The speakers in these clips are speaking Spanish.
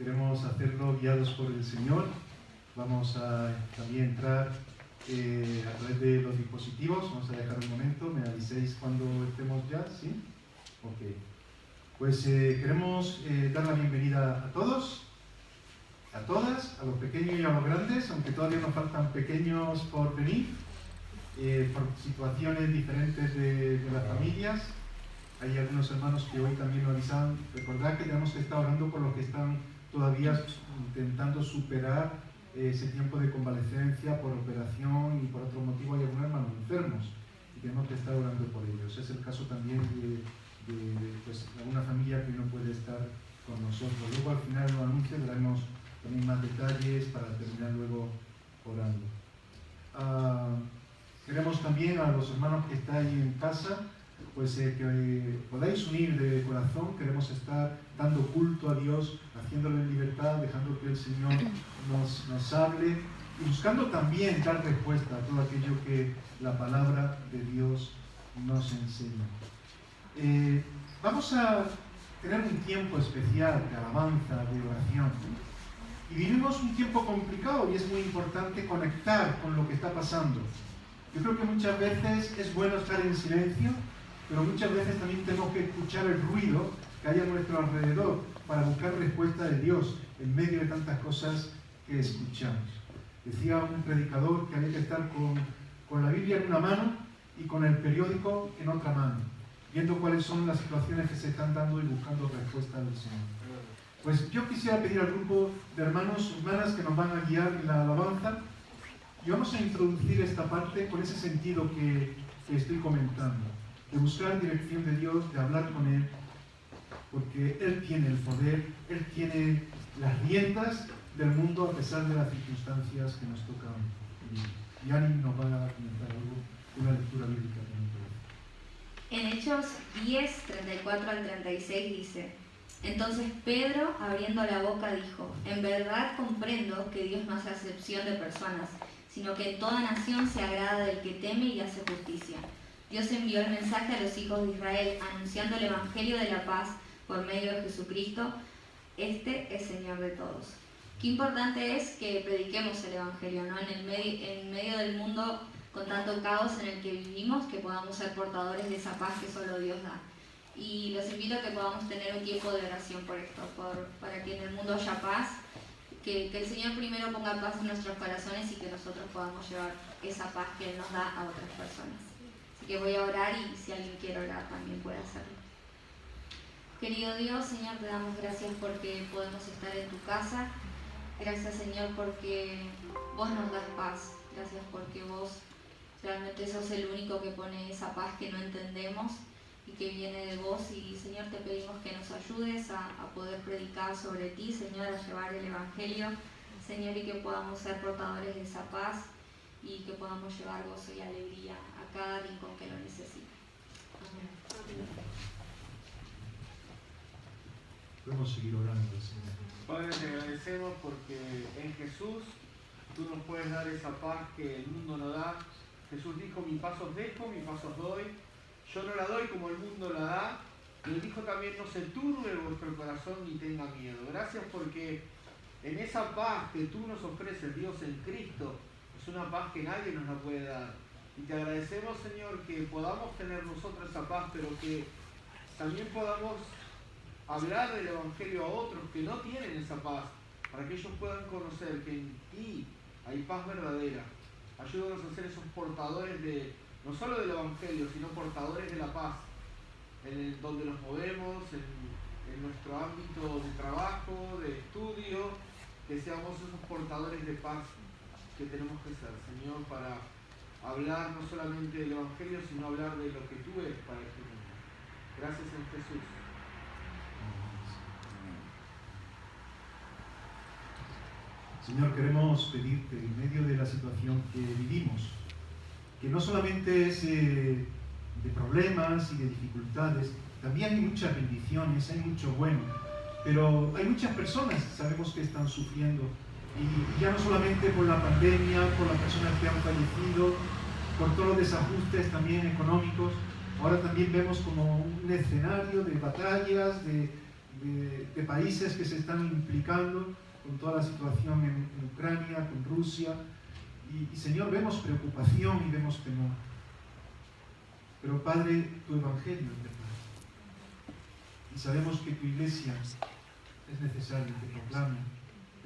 queremos hacerlo guiados por el Señor. Vamos a también entrar a través de los dispositivos. Vamos a dejar un momento, me aviséis cuando estemos ya, ¿sí? Ok. Pues queremos dar la bienvenida a todos, a todas, a los pequeños y a los grandes, aunque todavía nos faltan pequeños por venir, por situaciones diferentes de las familias. Hay algunos hermanos que hoy también lo avisaban. Recordad que tenemos que estar orando por los que están todavía intentando superar ese tiempo de convalecencia por operación y por otro motivo. Hay algunos hermanos enfermos y tenemos que estar orando por ellos. Es el caso también de pues, alguna familia que no puede estar con nosotros. Luego al final los anuncios daremos también más detalles para terminar luego orando. Queremos también a los hermanos que están ahí en casa, pues que podáis unir de corazón. Queremos estar dando culto a Dios, haciéndolo en libertad, dejando que el Señor nos hable y buscando también dar respuesta a todo aquello que la palabra de Dios nos enseña. Vamos a tener un tiempo especial de alabanza, de oración. Y vivimos un tiempo complicado y es muy importante conectar con lo que está pasando. Yo creo que muchas veces es bueno estar en silencio, pero muchas veces también tenemos que escuchar el ruido que hay a nuestro alrededor para buscar respuesta de Dios en medio de tantas cosas que escuchamos. Decía un predicador que había que estar con la Biblia en una mano y con el periódico en otra mano, viendo cuáles son las situaciones que se están dando y buscando respuesta del Señor. Pues yo quisiera pedir al grupo de hermanos y hermanas que nos van a guiar en la alabanza y vamos a introducir esta parte con ese sentido que estoy comentando, de buscar dirección de Dios, de hablar con Él, porque Él tiene el poder, Él tiene las riendas del mundo a pesar de las circunstancias que nos tocan vivir. Y Ani nos va a comentar algo, una lectura bíblica también. En Hechos 10, 34 al 36 dice: Entonces Pedro, abriendo la boca, dijo: En verdad comprendo que Dios no hace acepción de personas, sino que en toda nación se agrada del que teme y hace justicia. Dios envió el mensaje a los hijos de Israel, anunciando el evangelio de la paz por medio de Jesucristo. Este es Señor de todos. Qué importante es que prediquemos el evangelio, ¿no? En medio del mundo con tanto caos en el que vivimos, que podamos ser portadores de esa paz que solo Dios da. Y los invito a que podamos tener un tiempo de oración por esto, para que en el mundo haya paz, que el Señor primero ponga paz en nuestros corazones y que nosotros podamos llevar esa paz que Él nos da a otras personas. Así que voy a orar y si alguien quiere orar también puede hacerlo. Querido Dios, Señor, te damos gracias porque podemos estar en tu casa. Gracias, Señor, porque vos nos das paz. Gracias porque vos realmente sos el único que pone esa paz que no entendemos y que viene de vos. Y, Señor, te pedimos que nos ayudes a poder predicar sobre ti, Señor, a llevar el evangelio, Señor, y que podamos ser portadores de esa paz y que podamos llevar gozo y alegría a cada rincón que lo necesite. Amén. Podemos seguir orando, Señor. Padre, te agradecemos porque en Jesús tú nos puedes dar esa paz que el mundo no da. Jesús dijo: mi paz os dejo, mi paz os doy. Yo no la doy como el mundo la da. Y él dijo también: no se turbe vuestro corazón ni tenga miedo. Gracias porque en esa paz que tú nos ofreces, Dios en Cristo, es una paz que nadie nos la puede dar. Y te agradecemos, Señor, que podamos tener nosotros esa paz, pero que también podamos hablar del Evangelio a otros que no tienen esa paz, para que ellos puedan conocer que en ti hay paz verdadera. Ayúdanos a ser esos portadores no solo del Evangelio, sino portadores de la paz, en donde nos movemos, en nuestro ámbito de trabajo, de estudio, que seamos esos portadores de paz que tenemos que ser, Señor, para hablar no solamente del Evangelio, sino hablar de lo que tú eres para este mundo. Gracias en Jesús. Señor, queremos pedirte, en medio de la situación que vivimos, que no solamente es de problemas y de dificultades, también hay muchas bendiciones, hay mucho bueno, pero hay muchas personas, sabemos, que están sufriendo, y ya no solamente por la pandemia, por las personas que han fallecido, por todos los desajustes también económicos. Ahora también vemos como un escenario de batallas, de de países que se están implicando con toda la situación en Ucrania, con Rusia. Y Señor, vemos preocupación y vemos temor. Pero Padre, tu Evangelio es de paz. Y sabemos que tu iglesia es necesario que proclame,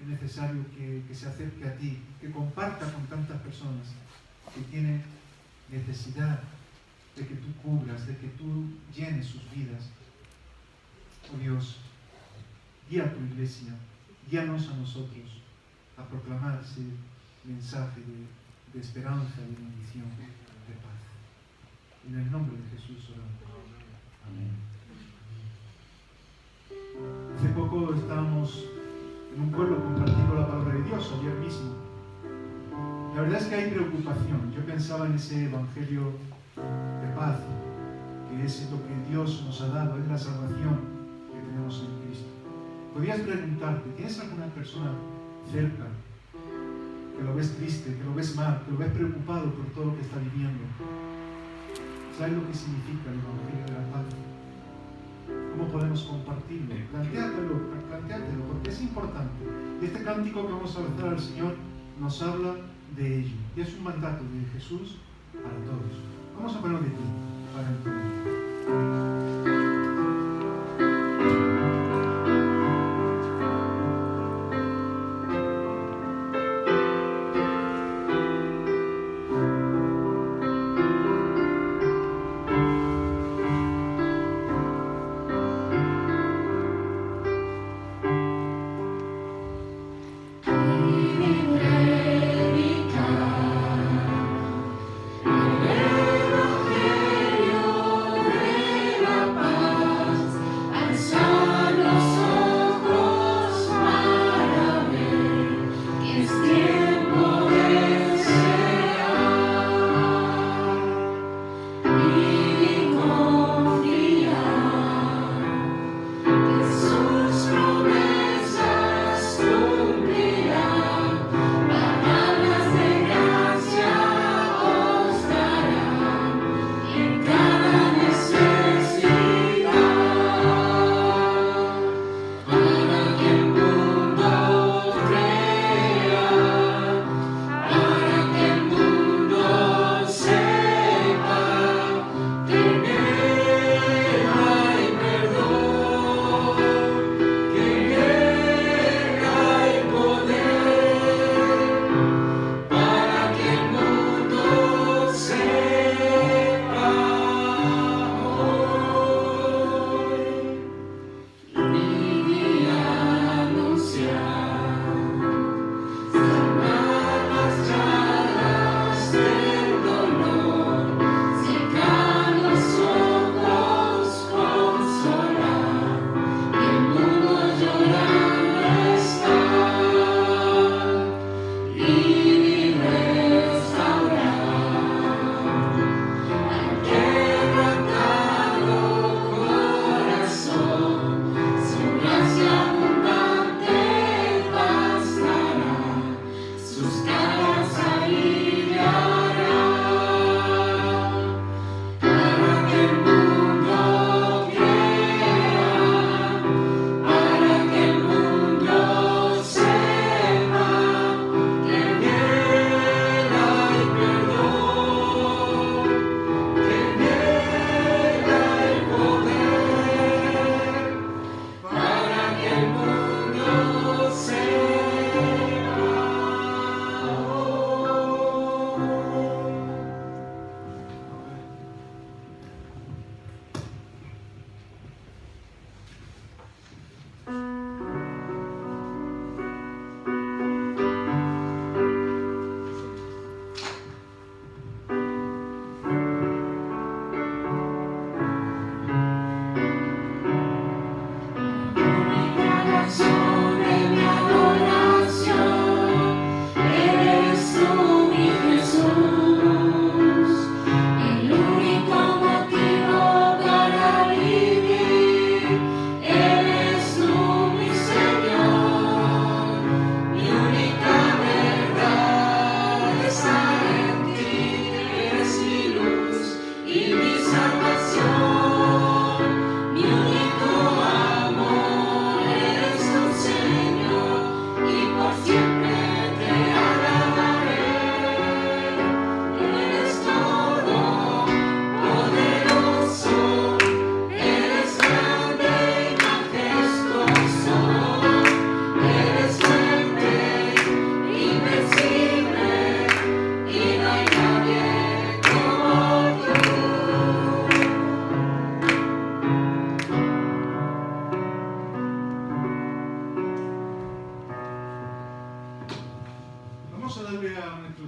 es necesario que se acerque a ti, que comparta con tantas personas que tienen necesidad de que tú cubras, de que tú llenes sus vidas. Oh Dios, guía a tu iglesia, guíanos a nosotros a proclamar ese mensaje de esperanza, de bendición, de paz. En el nombre de Jesús oramos. Amén. Hace poco estábamos en un pueblo compartiendo la palabra de Dios, ayer mismo. La verdad es que hay preocupación. Yo pensaba en ese evangelio de paz, que es lo que Dios nos ha dado, es la salvación que tenemos en Cristo. Podrías preguntarte, ¿tienes alguna persona cerca que lo ves triste, que lo ves mal, que lo ves preocupado por todo lo que está viviendo? ¿Sabes lo que significa el evangelio de la paz? ¿Cómo podemos compartirlo? Plantéatelo, porque es importante. Y este cántico que vamos a rezar al Señor nos habla de ello. Y es un mandato de Jesús para todos. Vamos a ponerlo de pie para el comienzo. Evangelio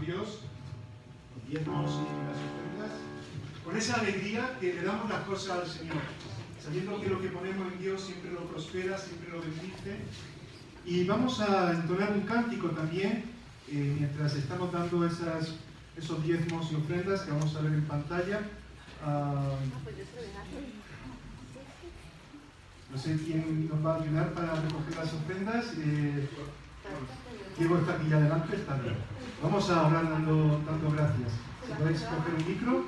Dios, los diezmos y las ofrendas, con esa alegría que le damos las cosas al Señor, sabiendo que lo que ponemos en Dios siempre lo prospera, siempre lo bendice. Y vamos a entonar un cántico también, mientras estamos dando esos diezmos y ofrendas que vamos a ver en pantalla. No sé quién nos va a ayudar para recoger las ofrendas. Diego está aquí adelante, está bien. Vamos a orar dando gracias. Si podéis coger un micro.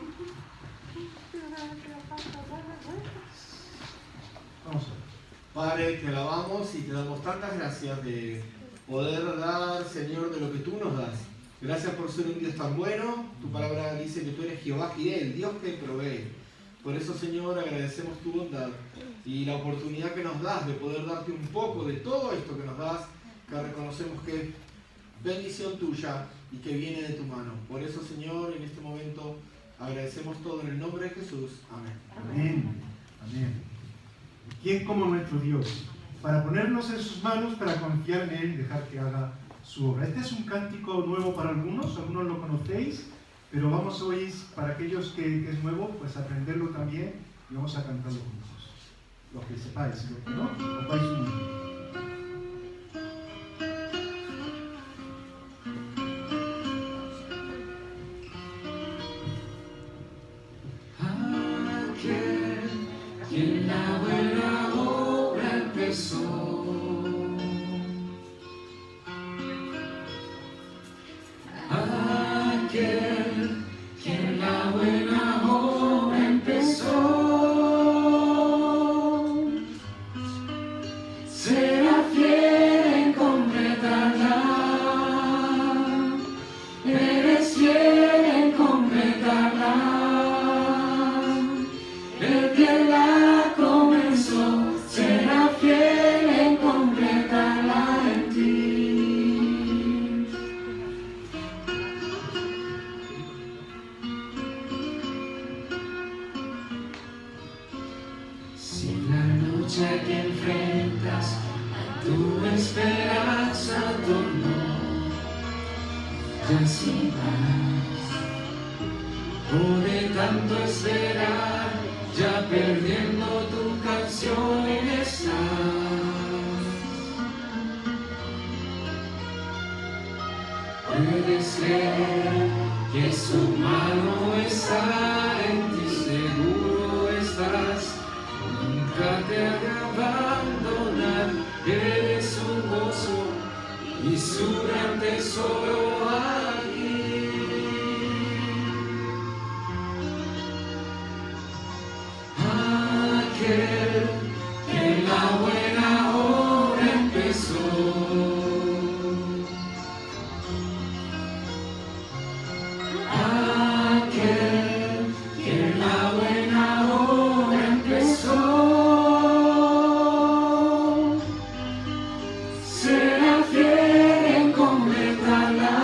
Vamos a ver. Padre, te alabamos y te damos tantas gracias de poder dar, Señor, de lo que tú nos das. Gracias por ser un Dios tan bueno. Tu palabra dice que tú eres Jehová Jireh, el Dios que provee. Por eso, Señor, agradecemos tu bondad y la oportunidad que nos das de poder darte un poco de todo esto que nos das, que reconocemos que es bendición tuya y que viene de tu mano. Por eso, Señor, en este momento agradecemos todo en el nombre de Jesús. Amén. Amén. Amén. ¿Quién como nuestro Dios? Para ponernos en sus manos, para confiar en Él y dejar que haga su obra. Este es un cántico nuevo para algunos lo conocéis, pero vamos hoy, para aquellos que es nuevo, pues aprenderlo también y vamos a cantarlo juntos. Los que sepáis, los que no, os vais uniendo. Quien la buena obra empezó, aquel quien la buena obra empezó, será fiel en completarla. Eres fiel en completarla. El que la comenzó será fiel en completarla en ti. Si la lucha que enfrentas a tu esperanza tornó ya sin más, o de tanto esperar, ya perdiendo tu canción estás. Puedes creer que su mano está en ti, seguro estás. Nunca te ha de abandonar, eres un gozo y su gran tesoro aquí. Aquel que la buena obra empezó, aquel que la buena obra empezó, será fiel en completarla.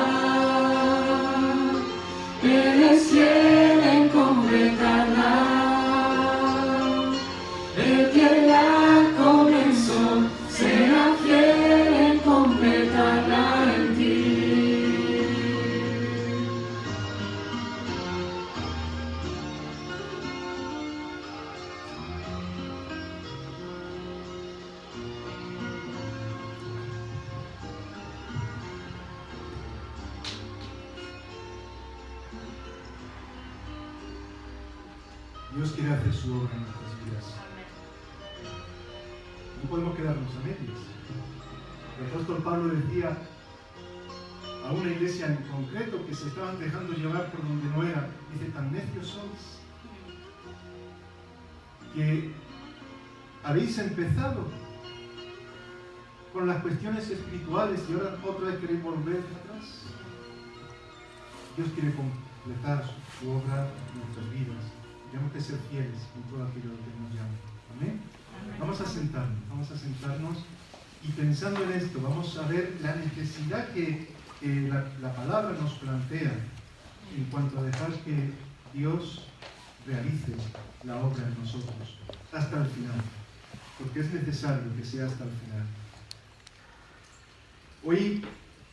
Eres fiel en completarla. El que la comenzó será fiel en completarla en ti. Dios quiere hacer su obra en nuestras vidas. No podemos quedarnos a medias. El apóstol Pablo decía a una iglesia en concreto que se estaban dejando llevar por donde no era, dice, tan necios sois que habéis empezado con las cuestiones espirituales y ahora otra vez queréis volver atrás. Dios quiere completar su obra en nuestras vidas. Tenemos que ser fieles en todo aquello que nos llama. Amén. Vamos a sentarnos y pensando en esto, vamos a ver la necesidad que la palabra nos plantea en cuanto a dejar que Dios realice la obra en nosotros hasta el final, porque es necesario que sea hasta el final. Hoy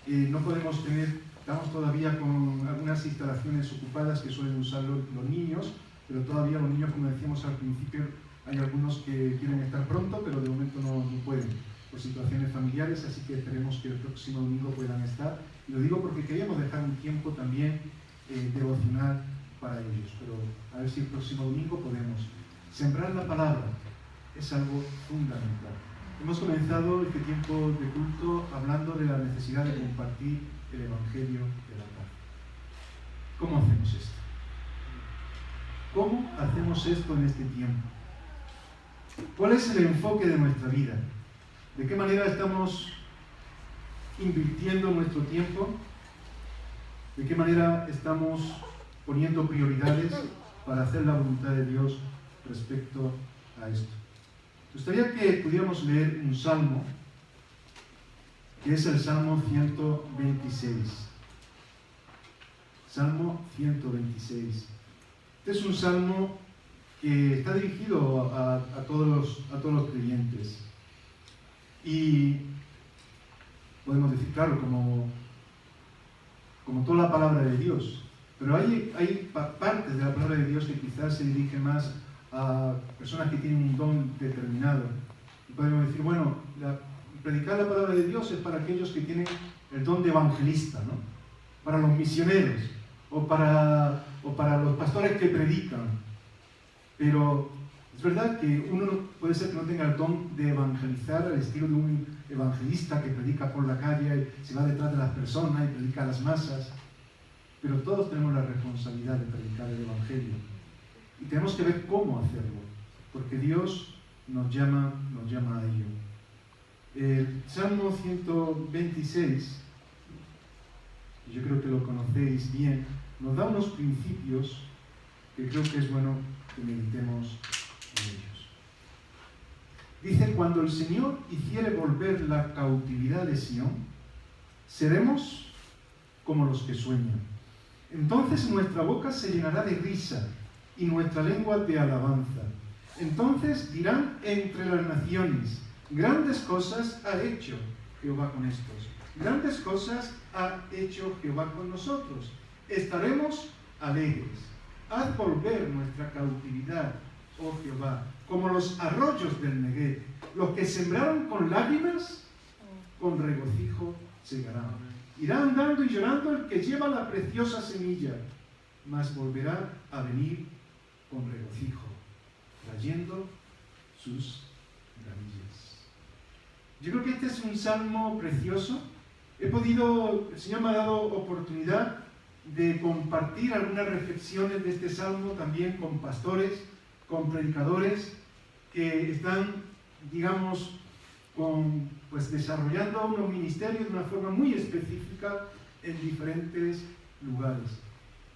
no podemos tener Estamos todavía con algunas instalaciones ocupadas que suelen usar los niños, pero todavía los niños, como decíamos al principio, hay algunos que quieren estar pronto, pero de momento no pueden, por situaciones familiares, así que esperemos que el próximo domingo puedan estar. Y lo digo porque queríamos dejar un tiempo también devocional para ellos, pero a ver si el próximo domingo podemos. Sembrar la palabra es algo fundamental. Hemos comenzado este tiempo de culto hablando de la necesidad de compartir el Evangelio de la paz. ¿Cómo hacemos esto? ¿Cómo hacemos esto en este tiempo? ¿Cuál es el enfoque de nuestra vida? ¿De qué manera estamos invirtiendo nuestro tiempo? ¿De qué manera estamos poniendo prioridades para hacer la voluntad de Dios respecto a esto? Me gustaría que pudiéramos leer un salmo, que es el Salmo 126. Salmo 126. Este es un salmo que está dirigido a todos los creyentes. Y podemos decir, claro, como toda la palabra de Dios. Pero hay partes de la palabra de Dios que quizás se dirigen más a personas que tienen un don determinado. Y podemos decir, bueno, predicar la palabra de Dios es para aquellos que tienen el don de evangelista, ¿no? Para los misioneros o para los pastores que predican. Pero es verdad que uno puede ser que no tenga el don de evangelizar al estilo de un evangelista que predica por la calle y se va detrás de las personas y predica a las masas. Pero todos tenemos la responsabilidad de predicar el Evangelio. Y tenemos que ver cómo hacerlo, porque Dios nos llama a ello. El Salmo 126, yo creo que lo conocéis bien, nos da unos principios que creo que es bueno que meditemos en ellos. Dice, cuando el Señor hiciere volver la cautividad de Sión, seremos como los que sueñan. Entonces nuestra boca se llenará de risa y nuestra lengua de alabanza. Entonces dirán entre las naciones, grandes cosas ha hecho Jehová con estos. Grandes cosas ha hecho Jehová con nosotros. Estaremos alegres. Haz volver nuestra cautividad, oh Jehová, como los arroyos del Negev. Los que sembraron con lágrimas, con regocijo segarán. Irá andando y llorando el que lleva la preciosa semilla, mas volverá a venir con regocijo, trayendo sus ramillas. Yo creo que este es un salmo precioso. El Señor me ha dado oportunidad de compartir algunas reflexiones de este salmo también con pastores, con predicadores que están, digamos, desarrollando unos ministerios de una forma muy específica en diferentes lugares.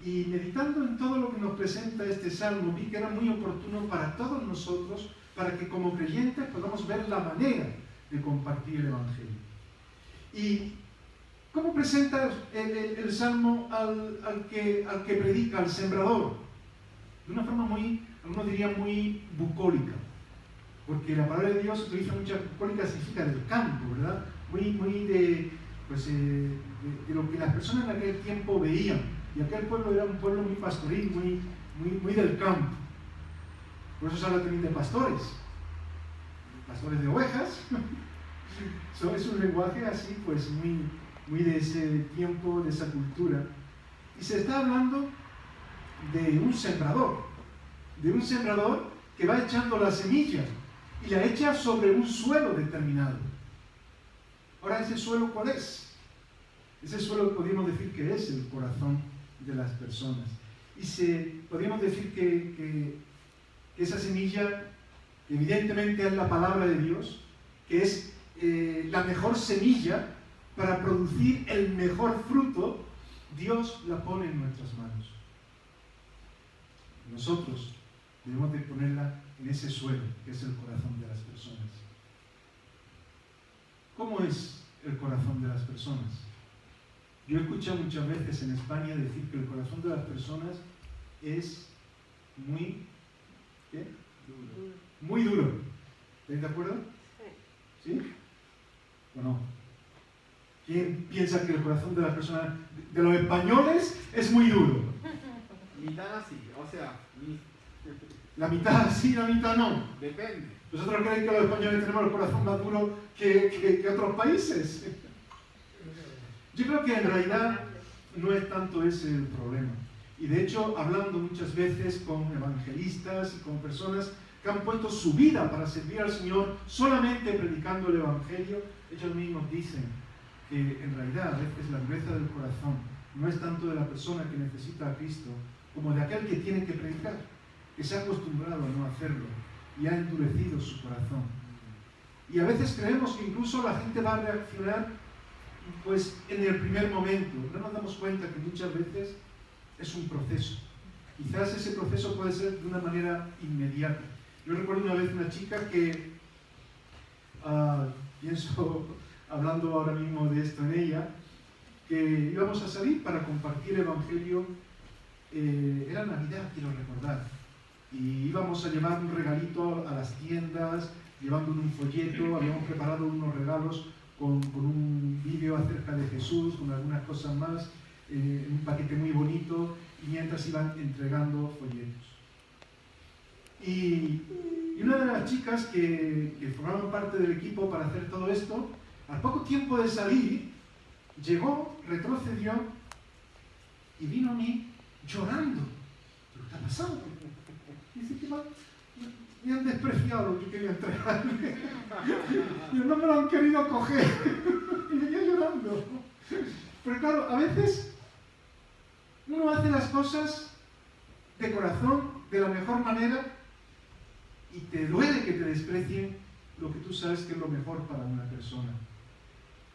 Y meditando en todo lo que nos presenta este salmo, vi que era muy oportuno para todos nosotros, para que como creyentes podamos ver la manera de compartir el Evangelio. ¿Y cómo presenta el salmo al que predica, al sembrador? De una forma algunos dirían muy bucólica. Porque la palabra de Dios se utiliza mucha bucólica, significa del campo, ¿verdad? Muy de lo que las personas en aquel tiempo veían. Y aquel pueblo era un pueblo muy pastoril, muy del campo. Por eso se habla también de pastores de ovejas. Es un lenguaje así, muy de ese tiempo, de esa cultura. Y se está hablando de un sembrador que va echando la semilla y la echa sobre un suelo determinado. Ahora, ¿ese suelo cuál es? Ese suelo podríamos decir que es el corazón de las personas. Y podríamos decir que esa semilla, evidentemente es la palabra de Dios, que es la mejor semilla para producir el mejor fruto, Dios la pone en nuestras manos. Nosotros debemos de ponerla en ese suelo, que es el corazón de las personas. ¿Cómo es el corazón de las personas? Yo he escuchado muchas veces en España decir que el corazón de las personas es muy duro. ¿Estáis de acuerdo? ¿Sí? ¿O no? ¿Quién piensa que el corazón de las personas, de los españoles, es muy duro? Mitad así, o sea, La mitad sí, la mitad no. depende. ¿Vosotros creéis que los españoles tenemos el corazón más duro que otros países? Yo creo que en realidad no es tanto ese el problema. Y de hecho, hablando muchas veces con evangelistas y con personas que han puesto su vida para servir al Señor solamente predicando el Evangelio, ellos mismos dicen que en realidad a veces la dureza del corazón no es tanto de la persona que necesita a Cristo como de aquel que tiene que predicar, que se ha acostumbrado a no hacerlo y ha endurecido su corazón. Y a veces creemos que incluso la gente va a reaccionar pues en el primer momento. No nos damos cuenta que muchas veces es un proceso. Quizás ese proceso puede ser de una manera inmediata. Yo recuerdo una vez una chica que, pienso, hablando ahora mismo de esto en ella, que íbamos a salir para compartir el Evangelio, era Navidad, quiero recordar, y íbamos a llevar un regalito a las tiendas, llevando un folleto, habíamos preparado unos regalos con un vídeo acerca de Jesús, con algunas cosas más, un paquete muy bonito, y mientras iban entregando folletos. Y una de las chicas que formaban parte del equipo para hacer todo esto, al poco tiempo de salir, llegó, retrocedió y vino a mí llorando. ¿Pero qué ha pasado? Y dice que me han despreciado lo que quería entregarle. Y no me lo han querido coger. Y venía llorando. Pero claro, a veces uno hace las cosas de corazón, de la mejor manera, y te duele que te desprecien lo que tú sabes que es lo mejor para una persona.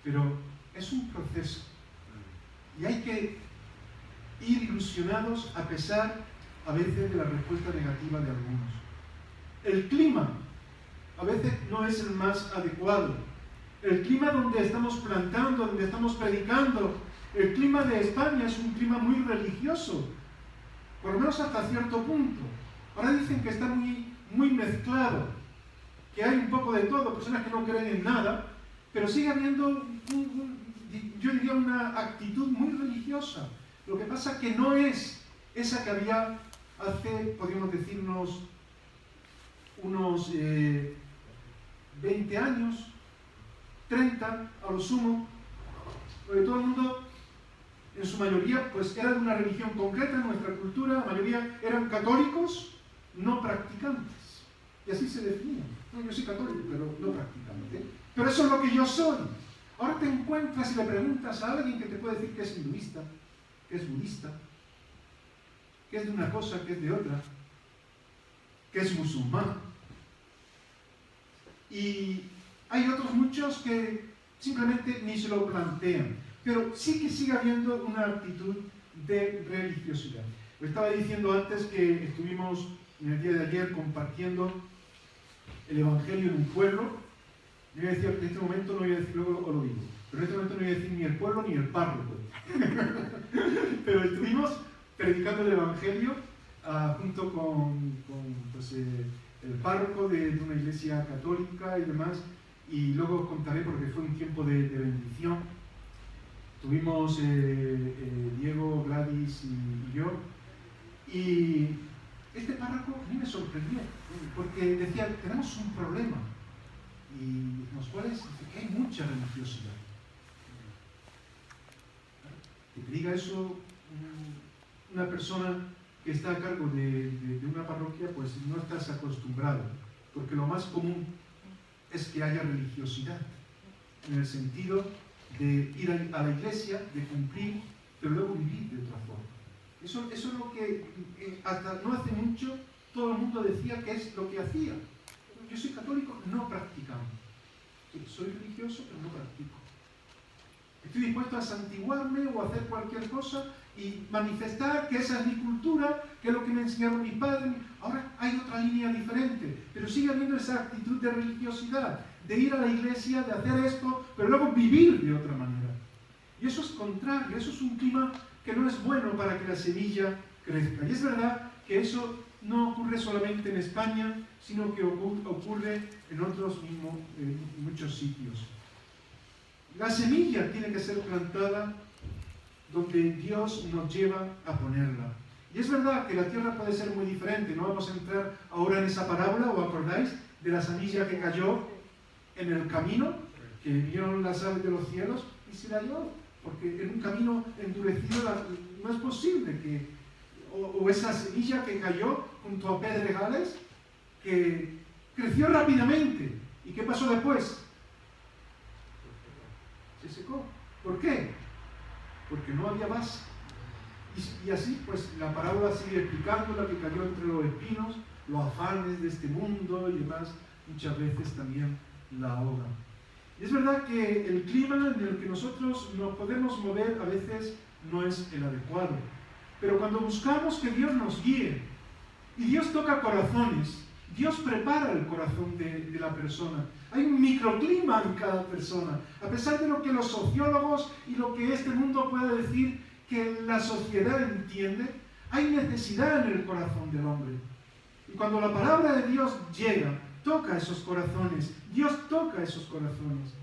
Pero es un proceso. Y hay que ir ilusionados a pesar a veces de la respuesta negativa de algunos. El clima a veces no es el más adecuado. El clima donde estamos plantando, donde estamos predicando, el clima de España es un clima muy religioso, por lo menos hasta cierto punto. Ahora dicen que está muy mezclado, que hay un poco de todo, personas que no creen en nada, pero sigue habiendo, yo diría, una actitud muy religiosa. Lo que pasa que no es esa que había hace, podríamos decir, unos 20 años, 30 a lo sumo, porque todo el mundo, en su mayoría, pues era de una religión concreta en nuestra cultura, la mayoría eran católicos no practicantes, y así se definían. No, yo soy católico, pero no practicante. Pero eso es lo que yo soy. Ahora te encuentras y le preguntas a alguien que te puede decir que es hinduista, que es budista, que es de una cosa, que es de otra, que es musulmán. Y hay otros muchos que simplemente ni se lo plantean, pero sí que sigue habiendo una actitud de religiosidad. Lo estaba diciendo antes que estuvimos en el día de ayer compartiendo el Evangelio en un pueblo. Yo voy a decir, en este momento no voy a decir, luego lo digo, pero en este momento no voy a decir ni el pueblo ni el párroco. Pero estuvimos predicando el Evangelio junto con pues, el párroco de una iglesia católica y demás, y luego os contaré porque fue un tiempo de bendición. Tuvimos Diego, Gladys y yo, y este párroco a mí me sorprendió, porque decía, tenemos un problema, y dijimos, ¿cuál es? Dice que hay mucha religiosidad. Que te diga eso una persona que está a cargo de una parroquia, pues no estás acostumbrado, porque lo más común es que haya religiosidad, en el sentido de ir a la iglesia, de cumplir, pero luego vivir de otra forma. Eso es lo que hasta no hace mucho todo el mundo decía que es lo que hacía. Yo soy católico, no practicamos. Soy religioso, pero no practico. Estoy dispuesto a santiguarme o a hacer cualquier cosa y manifestar que esa es mi cultura, que es lo que me enseñaron mis padres. Ahora hay otra línea diferente, pero sigue habiendo esa actitud de religiosidad, de ir a la iglesia, de hacer esto, pero luego vivir de otra manera. Y eso es contrario, eso es un clima que no es bueno para que la semilla crezca. Y es verdad que eso no ocurre solamente en España, sino que ocurre en otros mismos, en muchos sitios. La semilla tiene que ser plantada donde Dios nos lleva a ponerla. Y es verdad que la tierra puede ser muy diferente. No vamos a entrar ahora en esa parábola, ¿os acordáis? De la semilla que cayó en el camino, que vieron las aves de los cielos y se la llevó. Porque en un camino endurecido no es posible que... O esa semilla que cayó junto a pedregales, que creció rápidamente. ¿Y qué pasó después? Se secó. ¿Por qué? Porque no había base. Y así, pues, la parábola sigue explicando la que cayó entre los espinos, los afanes de este mundo y demás, muchas veces también la ahogan. Y es verdad que el clima en el que nosotros nos podemos mover a veces no es el adecuado. Pero cuando buscamos que Dios nos guíe, y Dios toca corazones, Dios prepara el corazón de la persona. Hay un microclima en cada persona. A pesar de lo que los sociólogos y lo que este mundo puede decir que la sociedad entiende, hay necesidad en el corazón del hombre. Y cuando la palabra de Dios llega, toca esos corazones. Dios toca esos corazones.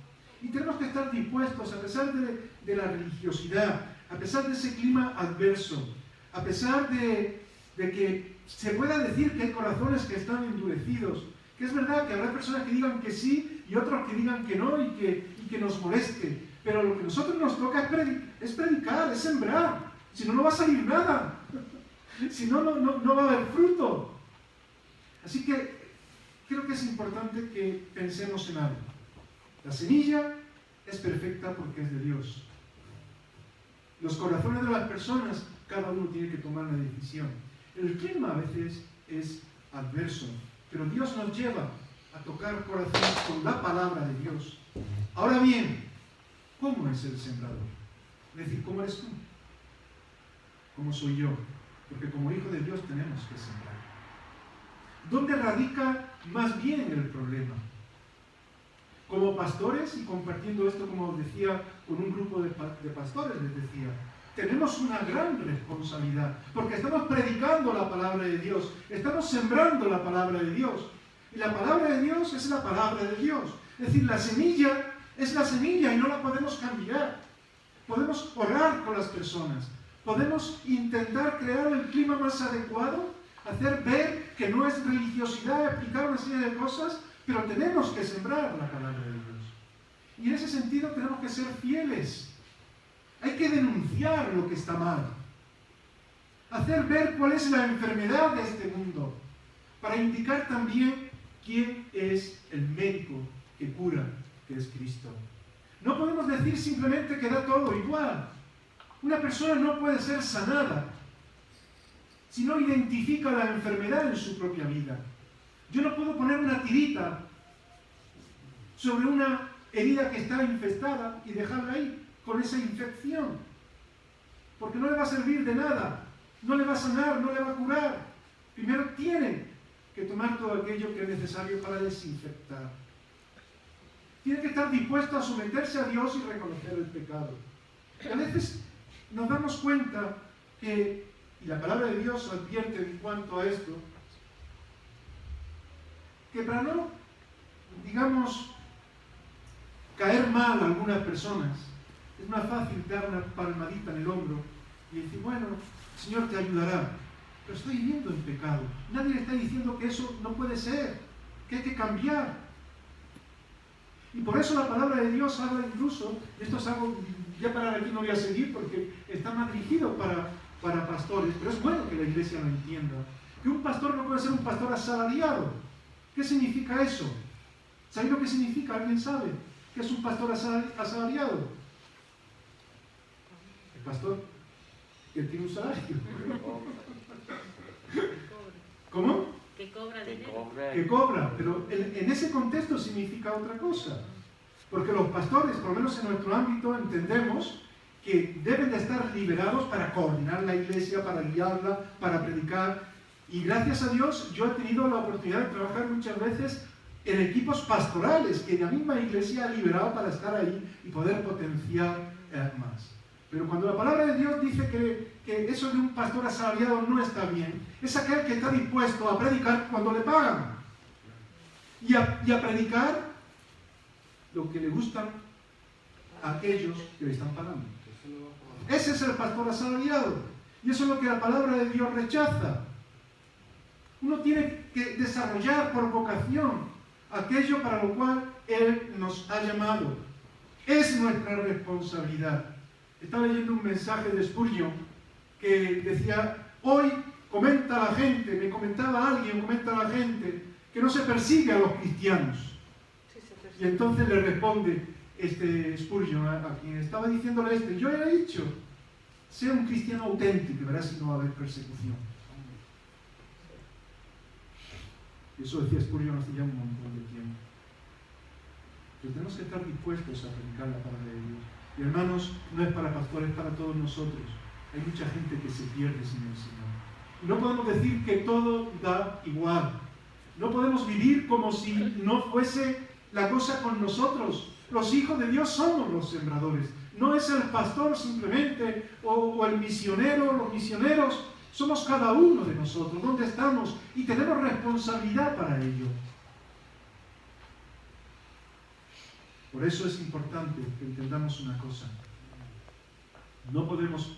Y tenemos que estar dispuestos, a pesar de la religiosidad, a pesar de ese clima adverso, a pesar de que se pueda decir que hay corazones que están endurecidos, que es verdad que habrá personas que digan que sí y otros que digan que no y que nos moleste. Pero lo que a nosotros nos toca es predicar, es sembrar. Si no, no va a salir nada. Si no, no va a haber fruto. Así que creo que es importante que pensemos en algo. La semilla es perfecta porque es de Dios. Los corazones de las personas, cada uno tiene que tomar una decisión. El clima a veces es adverso, pero Dios nos lleva a tocar corazones con la palabra de Dios. Ahora bien, ¿cómo es el sembrador? Es decir, ¿cómo eres tú? ¿Cómo soy yo? Porque como hijo de Dios tenemos que sembrar. ¿Dónde radica más bien el problema? Como pastores, y compartiendo esto, como os decía, con un grupo de pastores, les decía, tenemos una gran responsabilidad, porque estamos predicando la palabra de Dios, estamos sembrando la palabra de Dios, y la palabra de Dios es la palabra de Dios. Es decir, la semilla es la semilla y no la podemos cambiar. Podemos orar con las personas, podemos intentar crear el clima más adecuado, hacer ver que no es religiosidad explicar una serie de cosas, pero tenemos que sembrar la palabra de Dios. Y en ese sentido tenemos que ser fieles. Hay que denunciar lo que está mal. Hacer ver cuál es la enfermedad de este mundo, para indicar también quién es el médico que cura, que es Cristo. No podemos decir simplemente que da todo igual. Una persona no puede ser sanada si no identifica la enfermedad en su propia vida. Yo no puedo poner una tirita sobre una herida que está infestada y dejarla ahí con esa infección, porque no le va a servir de nada, no le va a sanar, no le va a curar. Primero tiene que tomar todo aquello que es necesario para desinfectar. Tiene que estar dispuesto a someterse a Dios y reconocer el pecado. A veces nos damos cuenta que, y la palabra de Dios advierte en cuanto a esto, que para no, digamos, caer mal a algunas personas, es más fácil dar una palmadita en el hombro y decir, bueno, el Señor te ayudará, pero estoy viviendo en pecado. Nadie le está diciendo que eso no puede ser, que hay que cambiar. Y por eso la palabra de Dios habla incluso, esto es algo, ya para aquí no voy a seguir porque está más dirigido para pastores, pero es bueno que la iglesia lo entienda, que un pastor no puede ser un pastor asalariado. ¿Qué significa eso? ¿Sabéis lo que significa? ¿Alguien sabe qué es un pastor asalariado? El pastor que tiene un salario. ¿Cómo? Que cobra dinero. Que cobra, pero en ese contexto significa otra cosa. Porque los pastores, por lo menos en nuestro ámbito, entendemos que deben de estar liberados para coordinar la iglesia, para guiarla, para predicar. Y gracias a Dios yo he tenido la oportunidad de trabajar muchas veces en equipos pastorales que la misma iglesia ha liberado para estar ahí y poder potenciar más. Pero cuando la palabra de Dios dice que eso de un pastor asalariado no está bien, es aquel que está dispuesto a predicar cuando le pagan. Y a predicar lo que le gusta a aquellos que le están pagando. Ese es el pastor asalariado. Y eso es lo que la palabra de Dios rechaza. Uno tiene que desarrollar por vocación aquello para lo cual Él nos ha llamado. Es nuestra responsabilidad. Estaba leyendo un mensaje de Spurgeon que decía, hoy comenta la gente, me comentaba alguien, comenta la gente, que no se persigue a los cristianos. Y entonces le responde Spurgeon a quien estaba diciéndole yo he dicho, sea un cristiano auténtico y verás si no va a haber persecución. Y eso decía Spurgeon hace ya un montón de tiempo. Pero tenemos que estar dispuestos a predicar la palabra de Dios. Y hermanos, no es para pastores, es para todos nosotros. Hay mucha gente que se pierde sin el Señor. Y no podemos decir que todo da igual. No podemos vivir como si no fuese la cosa con nosotros. Los hijos de Dios somos los sembradores. No es el pastor simplemente o el misionero, los misioneros. Somos cada uno de nosotros, donde estamos, y tenemos responsabilidad para ello. Por eso es importante que entendamos una cosa. No podemos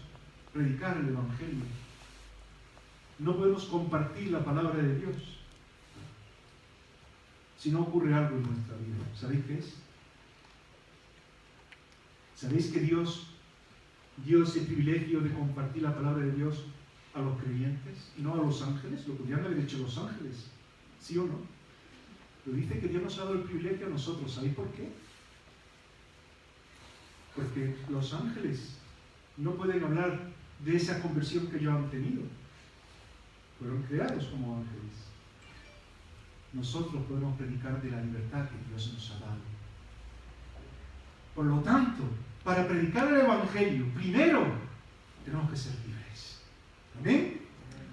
predicar el Evangelio. No podemos compartir la palabra de Dios si no ocurre algo en nuestra vida. ¿Sabéis qué es? ¿Sabéis que Dios dio ese privilegio de compartir la palabra de Dios a los creyentes y no a los ángeles? Lo podrían haber hecho los ángeles, ¿sí o no? Pero dice que Dios nos ha dado el privilegio a nosotros. ¿Sabéis por qué? Porque los ángeles no pueden hablar de esa conversión que ellos han tenido. Fueron creados como ángeles. Nosotros podemos predicar de la libertad que Dios nos ha dado. Por lo tanto, para predicar el Evangelio, primero tenemos que ser libres. ¿Amén?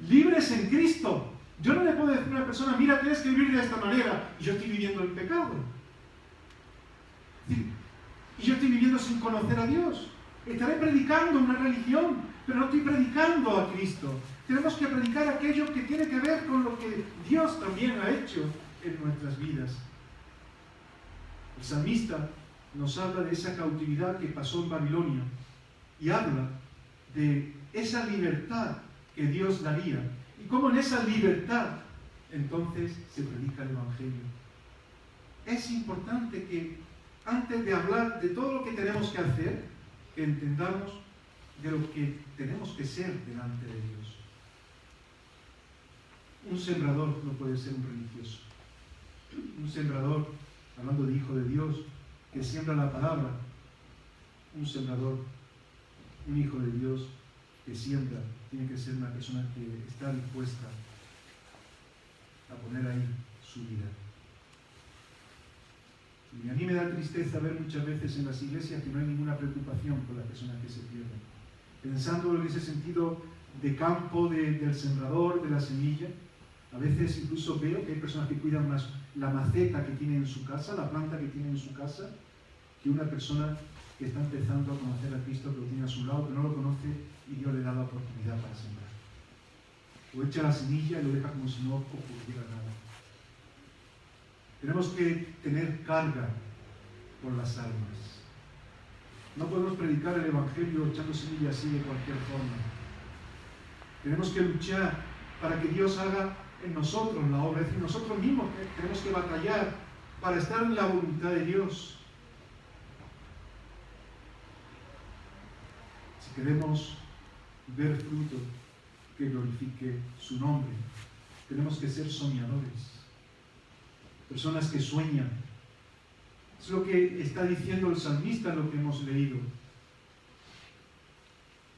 Libres en Cristo. Yo no le puedo decir a una persona, mira, tienes que vivir de esta manera, y yo estoy viviendo en pecado. Y yo estoy viviendo sin conocer a Dios. Estaré predicando una religión, pero no estoy predicando a Cristo. Tenemos que predicar aquello que tiene que ver con lo que Dios también ha hecho en nuestras vidas. El salmista nos habla de esa cautividad que pasó en Babilonia y habla de esa libertad que Dios daría y cómo en esa libertad entonces se predica el Evangelio. Es importante que antes de hablar de todo lo que tenemos que hacer, que entendamos de lo que tenemos que ser delante de Dios. Un sembrador no puede ser un religioso. Un sembrador, hablando de hijo de Dios, que siembra la palabra. Un sembrador, un hijo de Dios que siembra, tiene que ser una persona que está dispuesta a poner ahí su vida. Y a mí me da tristeza ver muchas veces en las iglesias que no hay ninguna preocupación por las personas que se pierden. Pensando en ese sentido de campo, del sembrador, de la semilla, a veces incluso veo que hay personas que cuidan más la maceta que tiene en su casa, la planta que tiene en su casa, que una persona que está empezando a conocer a Cristo, que lo tiene a su lado, que no lo conoce y Dios le da la oportunidad para sembrar. O echa la semilla y lo deja como si no ocurriera nada. Tenemos que tener carga por las almas. No podemos predicar el Evangelio echando semillas así de cualquier forma. Tenemos que luchar para que Dios haga en nosotros la obra. Es decir, nosotros mismos tenemos que batallar para estar en la voluntad de Dios. Si queremos ver fruto que glorifique su nombre, tenemos que ser soñadores. Personas que sueñan. Es lo que está diciendo el salmista en lo que hemos leído.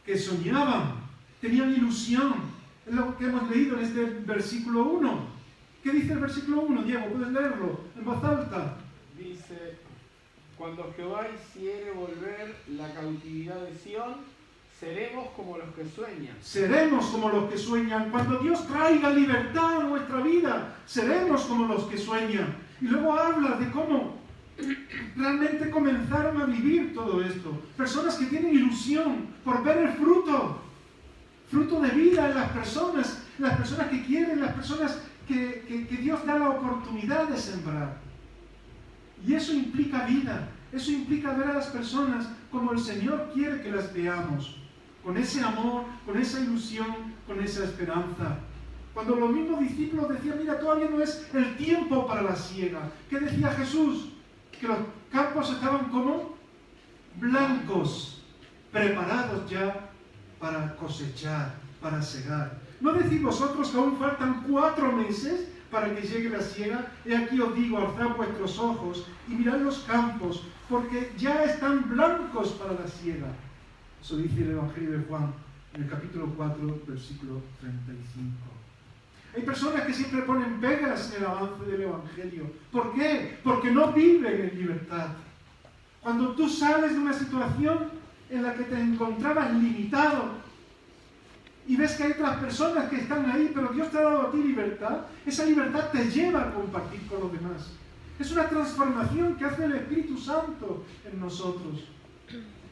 Que soñaban, tenían ilusión. Es lo que hemos leído en este versículo 1. ¿Qué dice el versículo 1, Diego? ¿Puedes leerlo en voz alta? Dice, cuando Jehová hiciere volver la cautividad de Sión, seremos como los que sueñan. Seremos como los que sueñan. Cuando Dios traiga libertad a nuestra vida, seremos como los que sueñan. Y luego habla de cómo realmente comenzaron a vivir todo esto. Personas que tienen ilusión por ver el fruto de vida en las personas que quieren, las personas que Dios da la oportunidad de sembrar. Y eso implica vida, Eso implica ver a las personas como el Señor quiere que las veamos, con ese amor, con esa ilusión, con esa esperanza. Cuando los mismos discípulos decían, mira, todavía no es el tiempo para la siega. ¿Qué decía Jesús? Que los campos estaban como blancos, preparados ya para cosechar, para segar. ¿No decís vosotros que aún faltan 4 meses para que llegue la siega? He aquí os digo, alzad vuestros ojos y mirad los campos, porque ya están blancos para la siega. Eso dice el Evangelio de Juan, en el capítulo 4, versículo 35. Hay personas que siempre ponen pegas en el avance del Evangelio. ¿Por qué? Porque no viven en libertad. Cuando tú sales de una situación en la que te encontrabas limitado y ves que hay otras personas que están ahí, pero Dios te ha dado a ti libertad, esa libertad te lleva a compartir con los demás. Es una transformación que hace el Espíritu Santo en nosotros.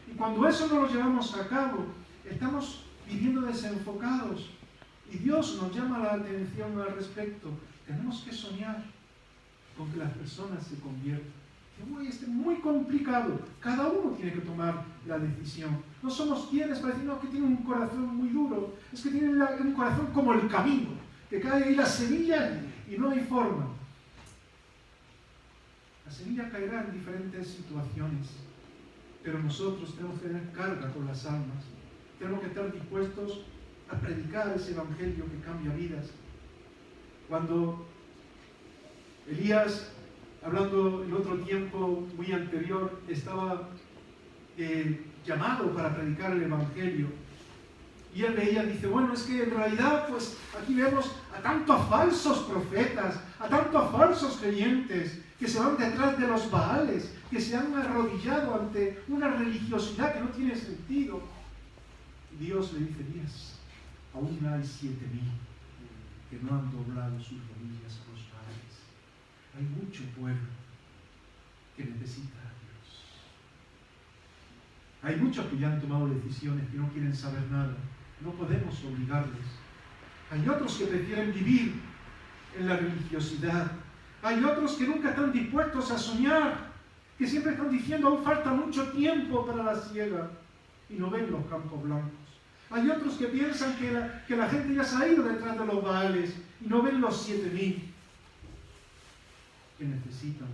Y cuando eso no lo llevamos a cabo, estamos viviendo desenfocados. Y Dios nos llama la atención al respecto. Tenemos que soñar con que las personas se conviertan. Es muy complicado. Cada uno tiene que tomar la decisión. No somos quienes para decir, no, que tiene un corazón muy duro. Es que tiene un corazón como el camino, que cae ahí la semilla y no hay forma. La semilla caerá en diferentes situaciones, pero nosotros tenemos que tener carga con las almas. Tenemos que estar dispuestos a predicar ese evangelio que cambia vidas. Cuando Elías, hablando en otro tiempo muy anterior, estaba llamado para predicar el evangelio, y él veía, dice, bueno, es que en realidad pues aquí vemos a tantos falsos profetas, a tantos falsos creyentes que se van detrás de los Baales, que se han arrodillado ante una religiosidad que no tiene sentido. Y Dios le dice, Elías, aún hay 7.000 que no han doblado sus rodillas a los Baales. Hay mucho pueblo que necesita a Dios. Hay muchos que ya han tomado decisiones, que no quieren saber nada. No podemos obligarles. Hay otros que prefieren vivir en la religiosidad. Hay otros que nunca están dispuestos a soñar, que siempre están diciendo, aún falta mucho tiempo para la siega, y no ven los campos blancos. Hay otros que piensan que la gente ya se ha ido detrás de los Baales, y no ven los 7.000 que necesitan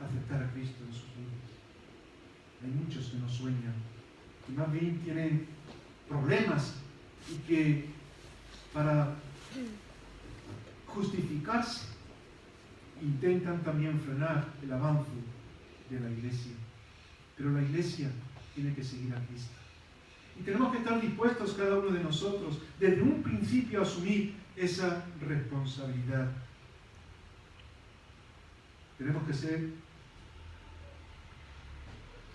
aceptar a Cristo en sus vidas. Hay muchos que no sueñan, que más bien tienen problemas y que para justificarse intentan también frenar el avance de la iglesia. Pero la iglesia tiene que seguir a Cristo. Y tenemos que estar dispuestos cada uno de nosotros desde un principio a asumir esa responsabilidad. Tenemos que ser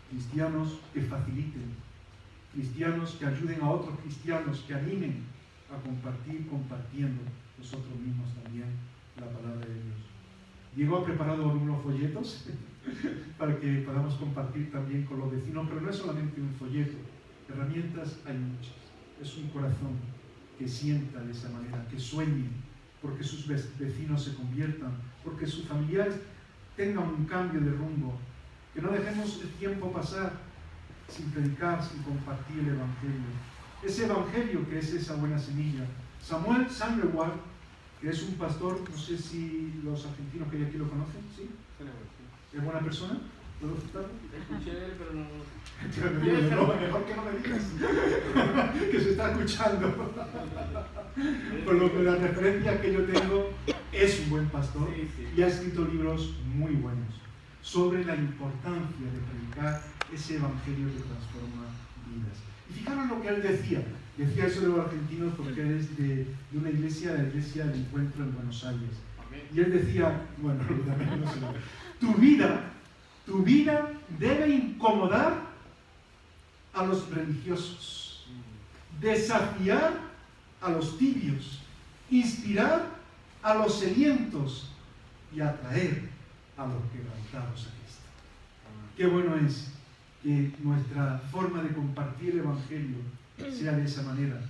cristianos que faciliten, cristianos que ayuden a otros cristianos, que animen a compartir, compartiendo nosotros mismos también la palabra de Dios. Diego ha preparado unos folletos para que podamos compartir también con los vecinos, pero no es solamente un folleto, herramientas hay muchas. Es un corazón que sienta de esa manera, que sueñe porque sus vecinos se conviertan, porque sus familiares tengan un cambio de rumbo, que no dejemos el tiempo pasar sin predicar, sin compartir el evangelio. Ese evangelio que es esa buena semilla. Samuel Sangerwald, que es un pastor, no sé si los argentinos que hay aquí lo conocen, ¿sí? ¿Es buena persona? ¿Puedo citarlo? Escuché de él, pero no... Mejor que no me digas que se está escuchando. Por lo que la referencia que yo tengo, es un buen pastor, sí, sí, y ha escrito libros muy buenos sobre la importancia de predicar ese evangelio que transforma vidas. Y fijaros lo que él decía. Decía eso de los argentinos porque él es de una iglesia, la iglesia del Encuentro en Buenos Aires. Y él decía, bueno, también no sé nada. Tu vida debe incomodar a los religiosos, desafiar a los tibios, inspirar a los sedientos y atraer a los quebrantados a Cristo. Qué bueno es que nuestra forma de compartir el evangelio sea de esa manera,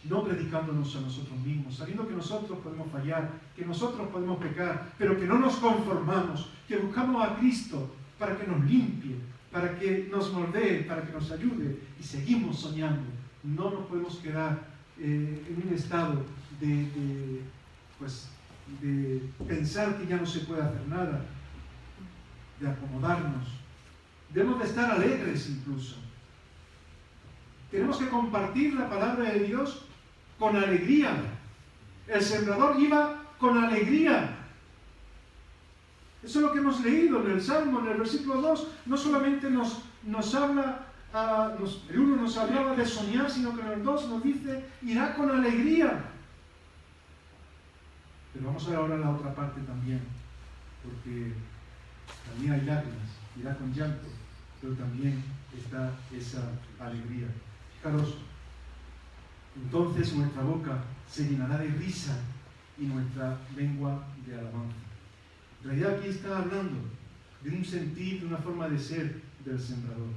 no predicándonos a nosotros mismos, sabiendo que nosotros podemos fallar, que nosotros podemos pecar, pero que no nos conformamos, que buscamos a Cristo para que nos limpie, para que nos moldee, para que nos ayude, y seguimos soñando. No nos podemos quedar en un estado de pensar que ya no se puede hacer nada, de acomodarnos. Debemos de estar alegres incluso. Tenemos que compartir la palabra de Dios con alegría. El sembrador iba con alegría. Eso es lo que hemos leído en el Salmo, en el versículo 2. No solamente nos habla, el 1 nos hablaba de soñar, sino que en el 2 nos dice, irá con alegría. Pero vamos a ver ahora la otra parte también, porque también hay lágrimas, irá con llanto, pero también está esa alegría. Fijaros, entonces nuestra boca se llenará de risa y nuestra lengua de alabanza. En realidad aquí está hablando de un sentir, de una forma de ser del sembrador.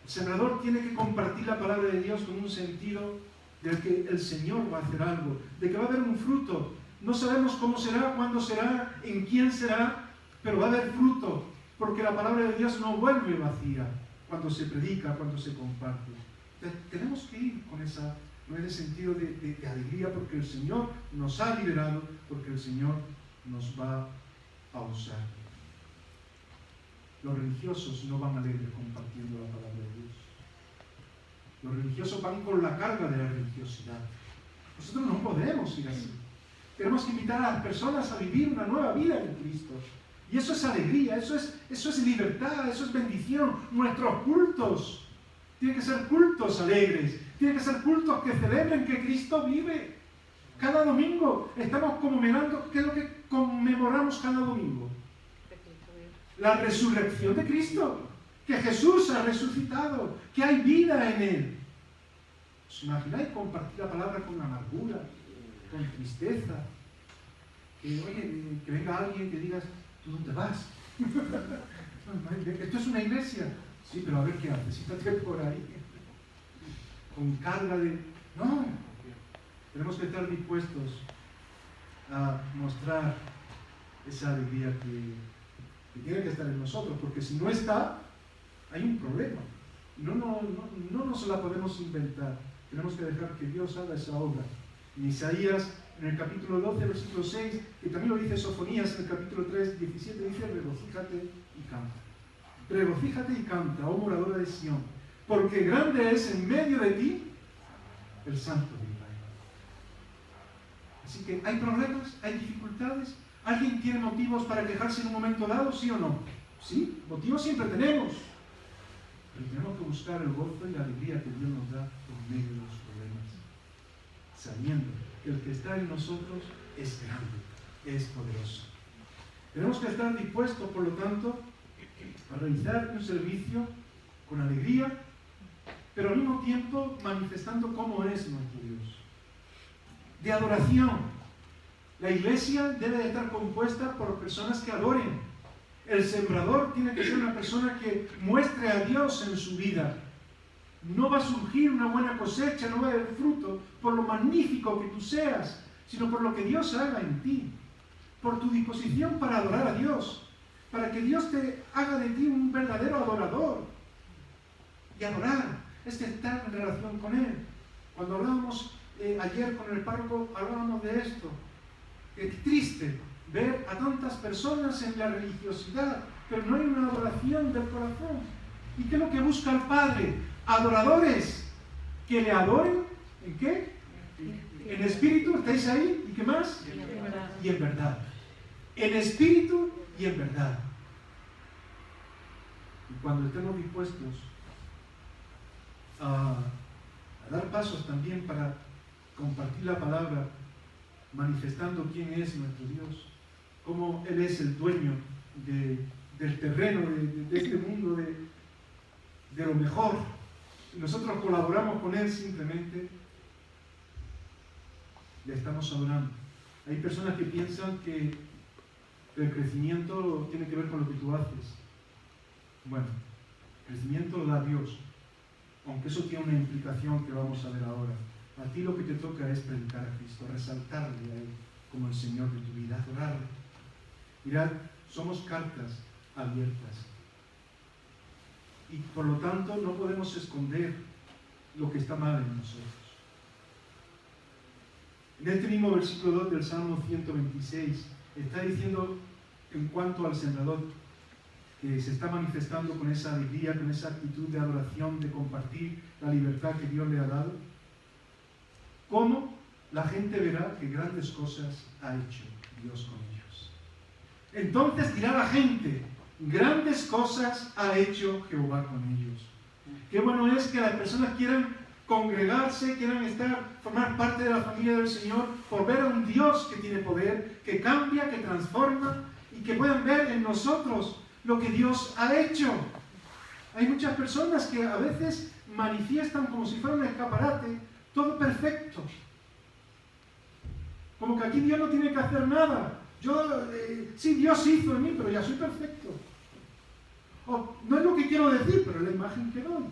El sembrador tiene que compartir la palabra de Dios con un sentido del que el Señor va a hacer algo, de que va a haber un fruto. No sabemos cómo será, cuándo será, en quién será, pero va a haber fruto, porque la palabra de Dios no vuelve vacía cuando se predica, cuando se comparte. Entonces, tenemos que ir con ese sentido de alegría, porque el Señor nos ha liberado, porque el Señor nos va a usar. Los religiosos no van alegres compartiendo la palabra de Dios. Los religiosos van con la carga de la religiosidad. Nosotros no podemos ir así. Tenemos que invitar a las personas a vivir una nueva vida en Cristo. Y eso es alegría, eso es libertad, eso es bendición. Nuestros cultos tienen que ser cultos alegres, tienen que ser cultos que celebren que Cristo vive. Cada domingo estamos conmemorando, ¿qué es lo que conmemoramos cada domingo? La resurrección de Cristo, que Jesús ha resucitado, que hay vida en Él. ¿Os imagináis compartir la palabra con amargura, con tristeza? Que venga alguien que digas, ¿tú dónde vas? Esto es una iglesia. Sí, pero a ver qué haces, sítate por ahí. Con carga de... No, tenemos que estar dispuestos a mostrar esa alegría que tiene que estar en nosotros, porque si no está, hay un problema. No nos la podemos inventar. Tenemos que dejar que Dios haga esa obra. En Isaías, en el capítulo 12, versículo 6, que también lo dice Sofonías, en el capítulo 3, 17, dice, regocíjate y canta. Regocíjate y canta, oh moradora de Sión, porque grande es en medio de ti el Santo de Israel. Así que hay problemas, hay dificultades. ¿Alguien tiene motivos para quejarse en un momento dado, sí o no? Sí, motivos siempre tenemos. Pero tenemos que buscar el gozo y la alegría que Dios nos da en medio de los problemas, sabiendo que el que está en nosotros es grande, es poderoso. Tenemos que estar dispuestos, por lo tanto, a realizar un servicio con alegría, pero al mismo tiempo manifestando cómo es nuestro Dios. De adoración. La iglesia debe de estar compuesta por personas que adoren. El sembrador tiene que ser una persona que muestre a Dios en su vida. No va a surgir una buena cosecha, no va a haber fruto por lo magnífico que tú seas, sino por lo que Dios haga en ti, por tu disposición para adorar a Dios, para que Dios te haga de ti un verdadero adorador. Y adorar es estar en relación con Él. Cuando hablábamos ayer con el párroco, hablábamos de esto. Es triste ver a tantas personas en la religiosidad, pero no hay una adoración del corazón. ¿Y qué es lo que busca el Padre? Adoradores que le adoren. ¿En qué? En espíritu, ¿estáis ahí? ¿Y qué más? Y en verdad. En espíritu y en verdad. Y cuando estemos dispuestos a dar pasos también para compartir la palabra, manifestando quién es nuestro Dios, cómo Él es el dueño del terreno, de este mundo, de lo mejor. Y nosotros colaboramos con Él, simplemente le estamos adorando. Hay personas que piensan que el crecimiento tiene que ver con lo que tú haces. Bueno, el crecimiento lo da Dios, aunque eso tiene una implicación que vamos a ver ahora. A ti lo que te toca es predicar a Cristo, resaltarle a Él como el Señor de tu vida, adorarle. Mirad, somos cartas abiertas. y por lo tanto no podemos esconder lo que está mal en nosotros. En este mismo versículo 2 del Salmo 126 está diciendo en cuanto al sembrador que se está manifestando con esa alegría, con esa actitud de adoración, de compartir la libertad que Dios le ha dado, cómo la gente verá que grandes cosas ha hecho Dios con ellos. Entonces dirá la gente, grandes cosas ha hecho Jehová con ellos. Qué bueno es que las personas quieran congregarse, quieran formar parte de la familia del Señor por ver a un Dios que tiene poder, que cambia, que transforma y que puedan ver en nosotros lo que Dios ha hecho. Hay muchas personas que a veces manifiestan como si fuera un escaparate, todo perfecto. Como que aquí Dios no tiene que hacer nada. Sí, Dios hizo en mí, pero ya soy perfecto. No es lo que quiero decir, pero es la imagen que doy.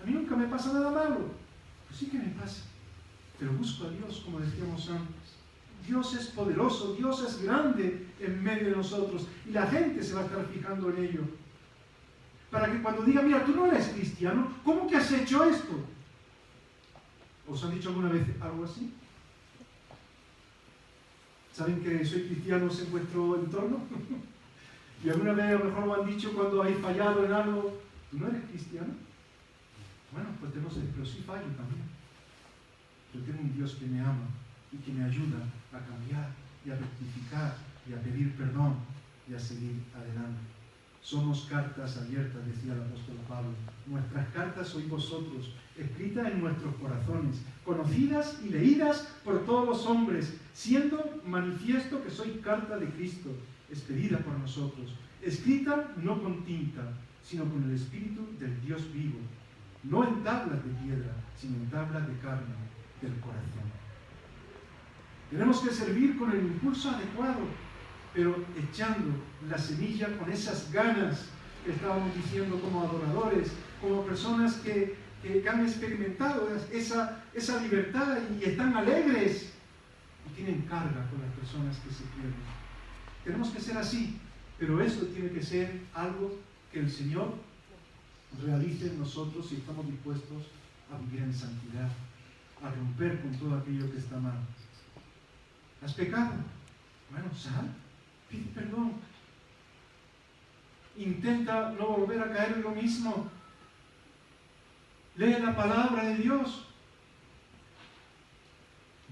A mí nunca me pasa nada malo. Pues sí que me pasa. Pero busco a Dios, como decíamos antes. Dios es poderoso, Dios es grande en medio de nosotros. Y la gente se va a estar fijando en ello. Para que cuando diga, mira, tú no eres cristiano, ¿cómo que has hecho esto? ¿Os han dicho alguna vez algo así? ¿Saben que soy cristiano en vuestro entorno? Y alguna vez a lo mejor lo han dicho cuando hay fallado en algo. ¿Tú no eres cristiano? Bueno, pues no sé, pero sí fallo también. Pero tengo un Dios que me ama y que me ayuda a cambiar y a rectificar y a pedir perdón y a seguir adelante. Somos cartas abiertas, decía el apóstol Pablo. Nuestras cartas sois vosotros, escritas en nuestros corazones, conocidas y leídas por todos los hombres, siendo manifiesto que soy carta de Cristo, expedida por nosotros, escrita no con tinta, sino con el Espíritu del Dios vivo, no en tablas de piedra, sino en tablas de carne del corazón. Tenemos que servir con el impulso adecuado, pero echando la semilla con esas ganas que estábamos diciendo como adoradores, como personas que han experimentado esa libertad y están alegres y tienen carga con las personas que se pierden. Tenemos que ser así, pero eso tiene que ser algo que el Señor realice en nosotros si estamos dispuestos a vivir en santidad, a romper con todo aquello que está mal. ¿Has pecado? Bueno, sal, pide perdón. Intenta no volver a caer en lo mismo. Lee la palabra de Dios.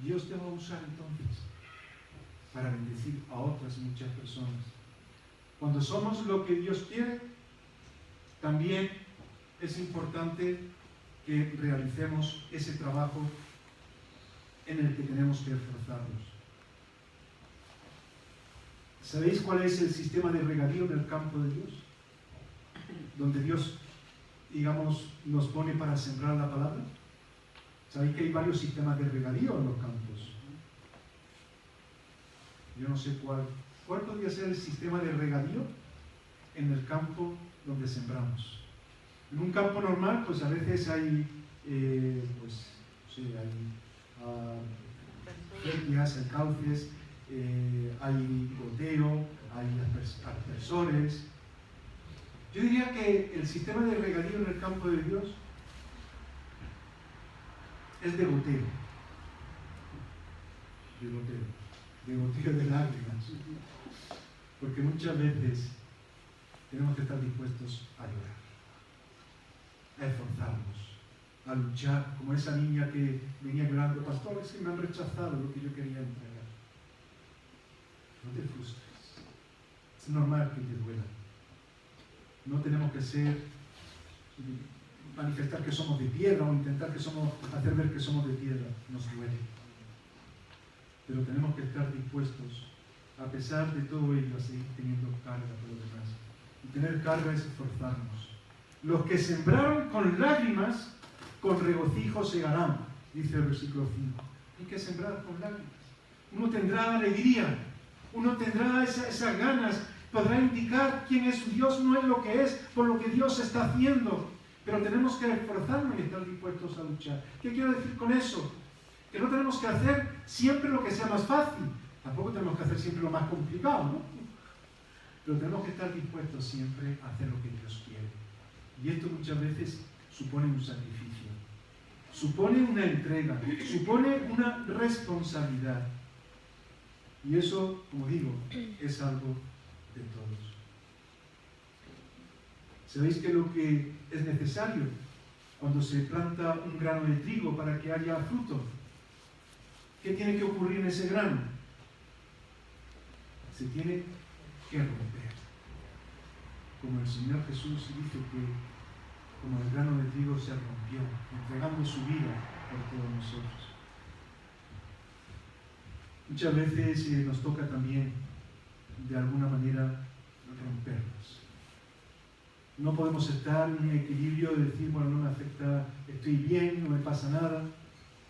Dios te va a usar entonces para bendecir a otras muchas personas. Cuando somos lo que Dios quiere, también es importante que realicemos ese trabajo en el que tenemos que esforzarnos. ¿Sabéis cuál es el sistema de regadío en el campo de Dios? Donde Dios, digamos, nos pone para sembrar la palabra. ¿Sabéis que hay varios sistemas de regadío en los campos? Yo no sé cuál podría ser el sistema de regadío en el campo donde sembramos. En un campo normal, pues a veces hay, acequias, hay cauces, hay goteo, hay aspersores. Yo diría que el sistema de regadío en el campo de Dios es de goteo. De goteo de lágrimas. Porque muchas veces tenemos que estar dispuestos a llorar, a esforzarnos, a luchar, como esa niña que venía llorando, pastor, es que me han rechazado lo que yo quería entregar. No te frustres, es normal que te duela. No tenemos que manifestar que somos de piedra o intentar hacer ver que somos de piedra, nos duele. Pero tenemos que estar dispuestos, a pesar de todo ello, a seguir teniendo carga por los demás. Y tener carga es esforzarnos. Los que sembraron con lágrimas, con regocijo segarán, dice el versículo 5. Hay que sembrar con lágrimas. Uno tendrá alegría, uno tendrá esas ganas, podrá indicar quién es su Dios, no es lo que es, por lo que Dios está haciendo. Pero tenemos que esforzarnos y estar dispuestos a luchar. ¿Qué quiero decir con eso? Que no tenemos que hacer siempre lo que sea más fácil. Tampoco tenemos que hacer siempre lo más complicado, ¿no? Pero tenemos que estar dispuestos siempre a hacer lo que Dios quiere. Y esto muchas veces supone un sacrificio, supone una entrega, supone una responsabilidad. Y eso, como digo, es algo de todos. ¿Sabéis que lo que es necesario cuando se planta un grano de trigo para que haya fruto? ¿Qué tiene que ocurrir en ese grano? Se tiene que romper. Como el Señor Jesús dice que como el grano de trigo se rompió, entregando su vida por todos nosotros. Muchas veces nos toca también, de alguna manera, romperlos. No podemos estar en un equilibrio de decir, bueno, no me afecta, estoy bien, no me pasa nada.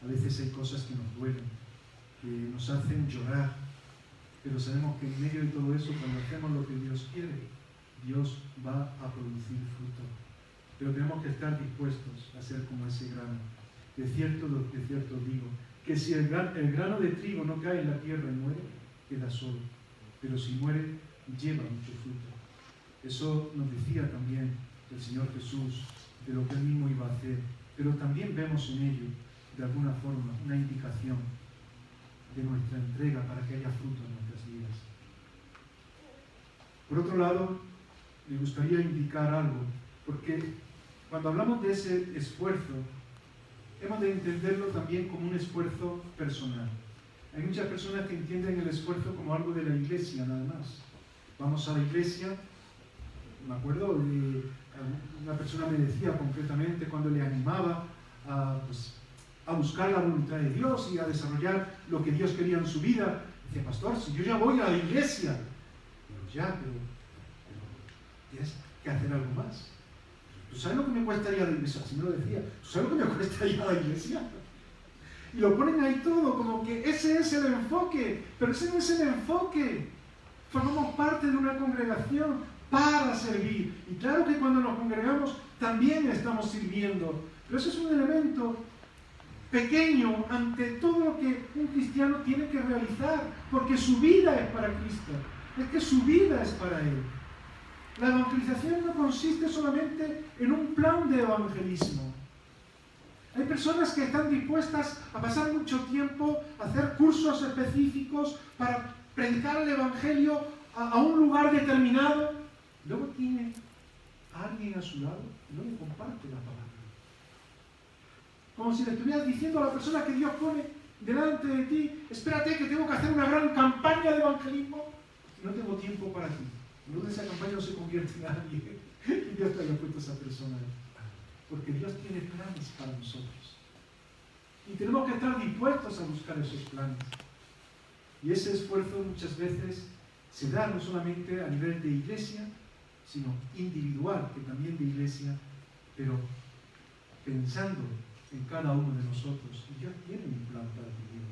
A veces hay cosas que nos duelen, que nos hacen llorar, pero sabemos que en medio de todo eso, cuando hacemos lo que Dios quiere, Dios va a producir fruto. Pero tenemos que estar dispuestos a ser como ese grano. De cierto digo, que si el grano de trigo no cae en la tierra y muere, queda solo. Pero si muere, lleva mucho fruto. Eso nos decía también el Señor Jesús de lo que Él mismo iba a hacer. Pero también vemos en ello, de alguna forma, una indicación de nuestra entrega para que haya fruto en nuestras vidas. Por otro lado, me gustaría indicar algo, porque cuando hablamos de ese esfuerzo, hemos de entenderlo también como un esfuerzo personal. Hay muchas personas que entienden el esfuerzo como algo de la iglesia, nada más. Vamos a la iglesia, me acuerdo, una persona me decía concretamente cuando le animaba a buscar la voluntad de Dios y a desarrollar lo que Dios quería en su vida, decía, pastor, si yo ya voy a la iglesia, pero tienes que hacer algo más. ¿Tú sabes lo que me cuesta ir a la iglesia? Así me lo decía. ¿Tú sabes lo que me cuesta ir a la iglesia? Y lo ponen ahí todo, como que ese es el enfoque. Pero ese no es el enfoque. Formamos parte de una congregación para servir. Y claro que cuando nos congregamos también estamos sirviendo. Pero eso es un elemento pequeño ante todo lo que un cristiano tiene que realizar. Porque su vida es para Cristo. Es que su vida es para Él. La evangelización no consiste solamente en un plan de evangelismo. Hay personas que están dispuestas a pasar mucho tiempo, a hacer cursos específicos para predicar el evangelio a un lugar determinado. Luego tiene a alguien a su lado y no le comparte la palabra. Como si le estuvieras diciendo a la persona que Dios pone delante de ti, espérate que tengo que hacer una gran campaña de evangelismo y no tengo tiempo para ti. Luego esa campaña no se convierte en nadie y Dios te haya puesto a esa persona. Porque Dios tiene planes para nosotros. Y tenemos que estar dispuestos a buscar esos planes. Y ese esfuerzo muchas veces se da no solamente a nivel de iglesia, sino individual, que también de iglesia, pero pensando en cada uno de nosotros. Y Dios tiene un plan para tu vida.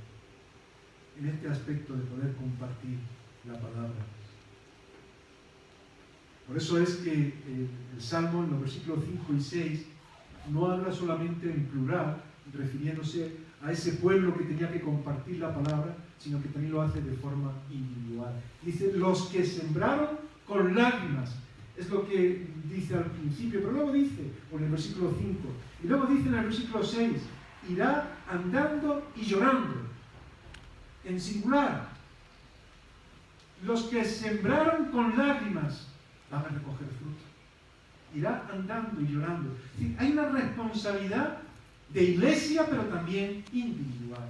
En este aspecto de poder compartir la palabra. Por eso es que el Salmo, en los versículos 5 y 6, no habla solamente en plural, refiriéndose a ese pueblo que tenía que compartir la palabra, sino que también lo hace de forma individual. Dice, los que sembraron con lágrimas, es lo que dice al principio, pero luego dice, en el versículo 5, y luego dice en el versículo 6, irá andando y llorando, en singular. Los que sembraron con lágrimas, van a recoger fruto. Irá andando y llorando. Es decir, hay una responsabilidad de iglesia, pero también individual.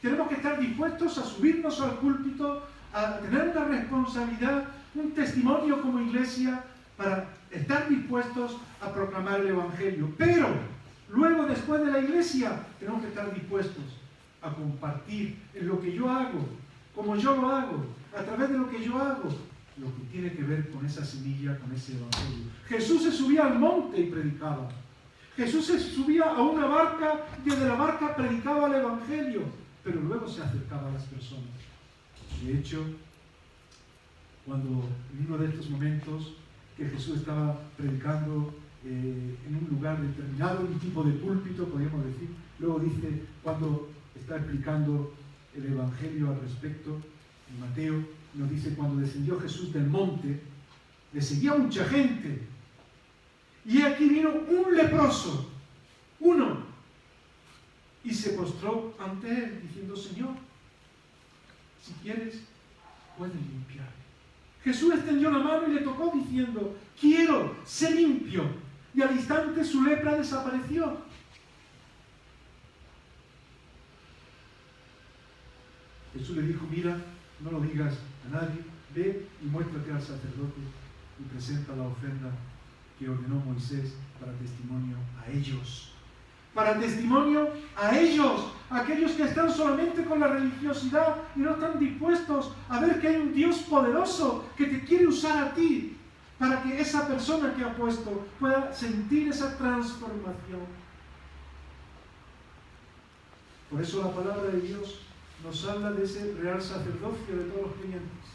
Tenemos que estar dispuestos a subirnos al púlpito, a tener una responsabilidad, un testimonio como iglesia, para estar dispuestos a proclamar el Evangelio. Pero, luego, después de la iglesia, tenemos que estar dispuestos a compartir en lo que yo hago, como yo lo hago, a través de lo que yo hago, lo que tiene que ver con esa semilla, con ese evangelio. Jesús se subía al monte y predicaba. Jesús se subía a una barca, desde la barca predicaba el evangelio, pero luego se acercaba a las personas. De hecho, cuando en uno de estos momentos que Jesús estaba predicando en un lugar determinado, un tipo de púlpito, podríamos decir, luego dice, cuando está explicando el evangelio al respecto, en Mateo, nos dice, cuando descendió Jesús del monte, le seguía mucha gente. Y aquí vino un leproso, uno, y se postró ante él, diciendo: Señor, si quieres, puedes limpiar. Jesús extendió la mano y le tocó, diciendo: quiero, sé limpio. Y al instante su lepra desapareció. Jesús le dijo: mira, no lo digas a nadie, ve y muéstrate al sacerdote y presenta la ofrenda que ordenó Moisés para testimonio a ellos. Para testimonio a ellos, aquellos que están solamente con la religiosidad y no están dispuestos a ver que hay un Dios poderoso que te quiere usar a ti, para que esa persona que ha puesto pueda sentir esa transformación. Por eso la palabra de Dios nos habla de ese real sacerdocio de todos los creyentes.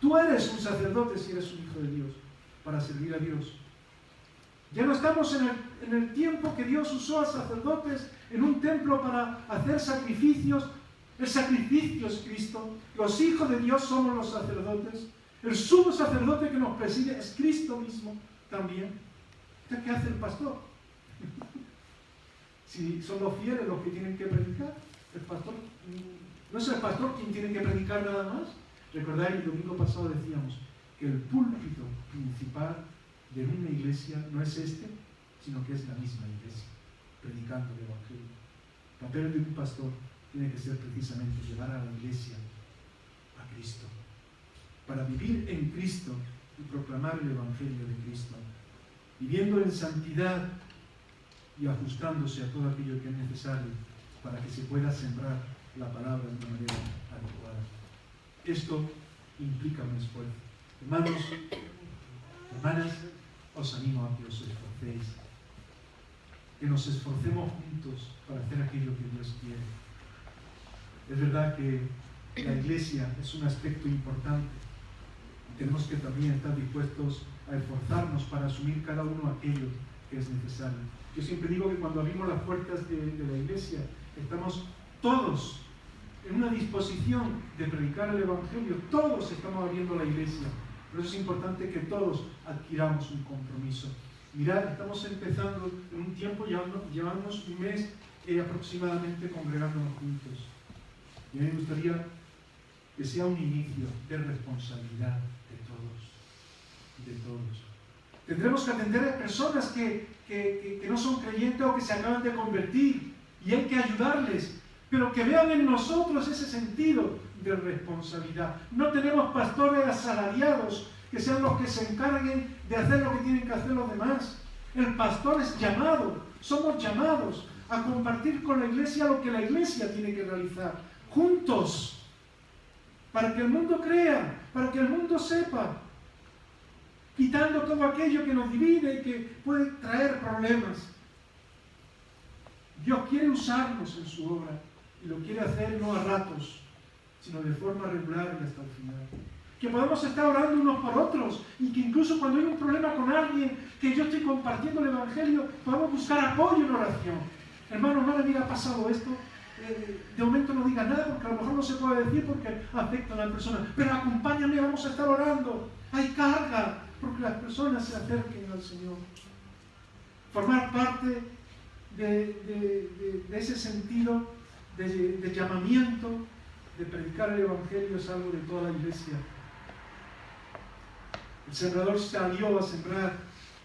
Tú eres un sacerdote si eres un hijo de Dios, para servir a Dios. Ya no estamos en el tiempo que Dios usó a sacerdotes en un templo para hacer sacrificios. El sacrificio es Cristo. Los hijos de Dios somos los sacerdotes. El sumo sacerdote que nos preside es Cristo mismo también. ¿Qué hace el pastor? Si son los fieles los que tienen que predicar, el pastor, no es el pastor quien tiene que predicar nada más. Recordáis, el domingo pasado decíamos que el púlpito principal de una iglesia no es este, sino que es la misma iglesia, predicando el Evangelio. El papel de un pastor tiene que ser precisamente llevar a la iglesia a Cristo, para vivir en Cristo y proclamar el Evangelio de Cristo, viviendo en santidad y ajustándose a todo aquello que es necesario para que se pueda sembrar la palabra de una manera adecuada. Esto implica un esfuerzo. Hermanos, hermanas, os animo a que os esforcéis, que nos esforcemos juntos para hacer aquello que Dios quiere. Es verdad que la iglesia es un aspecto importante y tenemos que también estar dispuestos a esforzarnos para asumir cada uno aquello que es necesario. Yo siempre digo que cuando abrimos las puertas de la iglesia, estamos todos en una disposición de predicar el Evangelio, todos estamos abriendo la iglesia. Por eso es importante que todos adquiramos un compromiso. Mirad, estamos empezando en un tiempo, llevamos un mes aproximadamente congregándonos juntos. Y a mí me gustaría que sea un inicio de responsabilidad de todos. Tendremos que atender a personas que no son creyentes o que se acaban de convertir, y hay que ayudarles, pero que vean en nosotros ese sentido de responsabilidad. No tenemos pastores asalariados que sean los que se encarguen de hacer lo que tienen que hacer los demás. El pastor es llamado, somos llamados a compartir con la iglesia lo que la iglesia tiene que realizar, juntos, para que el mundo crea, para que el mundo sepa, quitando todo aquello que nos divide y que puede traer problemas. Dios quiere usarnos en su obra y lo quiere hacer no a ratos, sino de forma regular y hasta el final. Que podemos estar orando unos por otros y que incluso cuando hay un problema con alguien que yo estoy compartiendo el Evangelio, podamos buscar apoyo en oración. Hermano, hermana, mira, ha pasado esto. De momento no diga nada porque a lo mejor no se puede decir porque afecta a la persona, pero acompáñame, vamos a estar orando. Hay carga porque las personas se acerquen al Señor. Formar parte de ese sentido de llamamiento, de predicar el Evangelio, es algo de toda la iglesia. El sembrador salió a sembrar,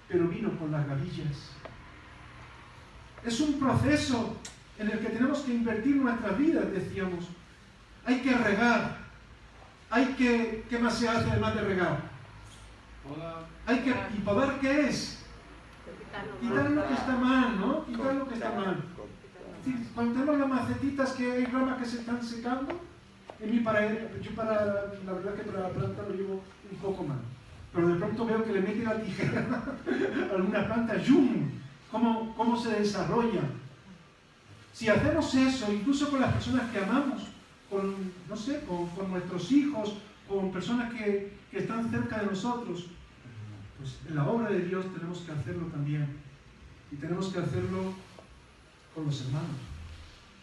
pero vino con las gavillas. Es un proceso en el que tenemos que invertir nuestras vidas, decíamos. Hay que regar. ¿Qué más se hace además de regar? ¿Y podar qué es? Quitar lo que está mal, ¿no? Quitar lo que está mal. Cuando tenemos las macetitas que hay ramas que se están secando, la verdad que para la planta lo llevo un poco mal. Pero de pronto veo que le mete la tijera a alguna planta, ¡yum! ¿Cómo se desarrolla? Si hacemos eso, incluso con las personas que amamos, con nuestros hijos, con personas que están cerca de nosotros, pues en la obra de Dios tenemos que hacerlo también. Y tenemos que hacerlo con los hermanos.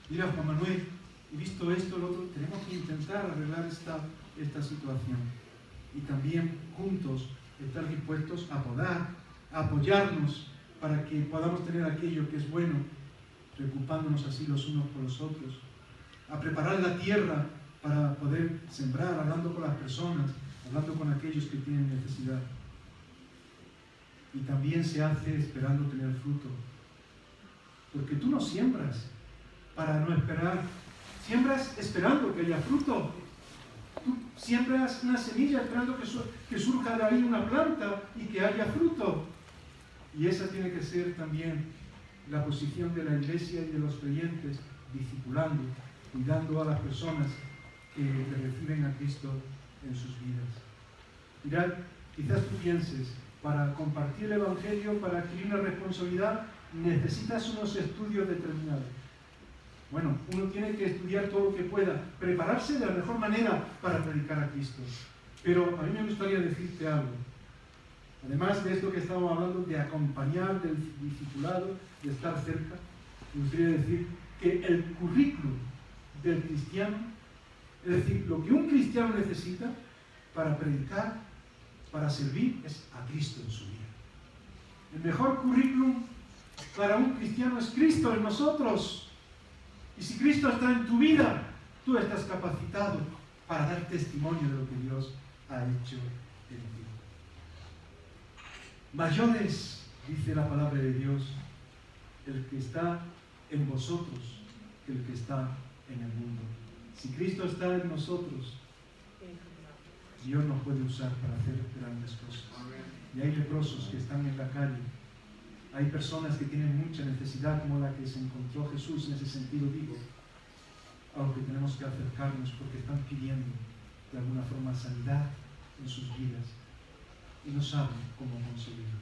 Mira, Juan Manuel, he visto esto, lo otro, tenemos que intentar arreglar esta situación. Y también juntos estar dispuestos a podar a apoyarnos para que podamos tener aquello que es bueno, preocupándonos así los unos por los otros, a preparar la tierra para poder sembrar, hablando con las personas, hablando con aquellos que tienen necesidad. Y también se hace esperando tener fruto, porque tú no siembras para no esperar, siembras esperando que haya fruto. Tú siembras una semilla esperando que surja de ahí una planta y que haya fruto. Y esa tiene que ser también la posición de la iglesia y de los creyentes, discipulando, cuidando a las personas que reciben a Cristo en sus vidas. Mirad, quizás tú pienses, para compartir el Evangelio, para adquirir una responsabilidad, necesitas unos estudios determinados. Bueno, uno tiene que estudiar todo lo que pueda, prepararse de la mejor manera para predicar a Cristo. Pero a mí me gustaría decirte algo. Además de esto que estamos hablando, de acompañar, del discipulado, de estar cerca, me gustaría decir que el currículum del cristiano, es decir, lo que un cristiano necesita para predicar, para servir, es a Cristo en su vida. El mejor currículum para un cristiano es Cristo en nosotros. Y si Cristo está en tu vida, tú estás capacitado para dar testimonio de lo que Dios ha hecho en ti. Mayores, dice la palabra de Dios, el que está en vosotros que el que está en el mundo. Si Cristo está en nosotros, Dios nos puede usar para hacer grandes cosas. Y hay leprosos que están en la calle. Hay personas que tienen mucha necesidad, como la que se encontró Jesús. En ese sentido digo, a lo que tenemos que acercarnos, porque están pidiendo de alguna forma sanidad en sus vidas y no saben cómo conseguirlo.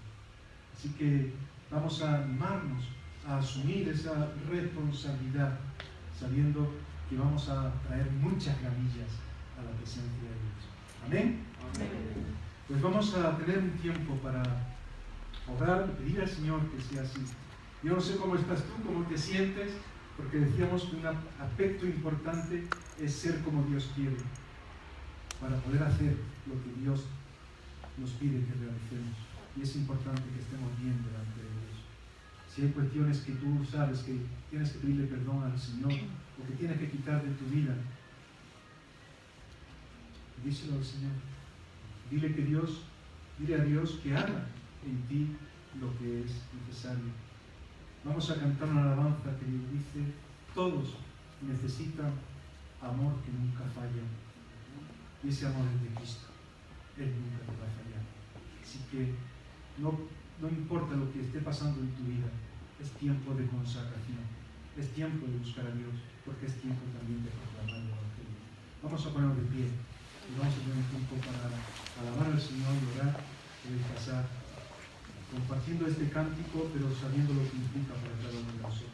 Así que vamos a animarnos a asumir esa responsabilidad, sabiendo que vamos a traer muchas gramillas a la presencia de Dios. ¿Amén? Amén. Pues vamos a tener un tiempo para orar y pedir al Señor que sea así. Yo no sé cómo estás tú, cómo te sientes, porque decíamos que un aspecto importante es ser como Dios quiere, para poder hacer lo que Dios nos pide que realicemos. Y es importante que estemos bien delante de Dios. Si hay cuestiones que tú sabes que tienes que pedirle perdón al Señor, o que tienes que quitar de tu vida, díselo al Señor. Dile a Dios que haga en ti lo que es necesario. Vamos a cantar una alabanza que dice: todos necesitan amor que nunca falla. Y ese amor es de Cristo. Él nunca te va a fallar. Así que no importa lo que esté pasando en tu vida, es tiempo de consagración, es tiempo de buscar a Dios, porque es tiempo también de proclamar el Evangelio. Vamos a ponernos de pie y vamos a tener un tiempo para alabar al Señor y orar y descansar, compartiendo este cántico, pero sabiendo lo que implica para cada uno de nosotros.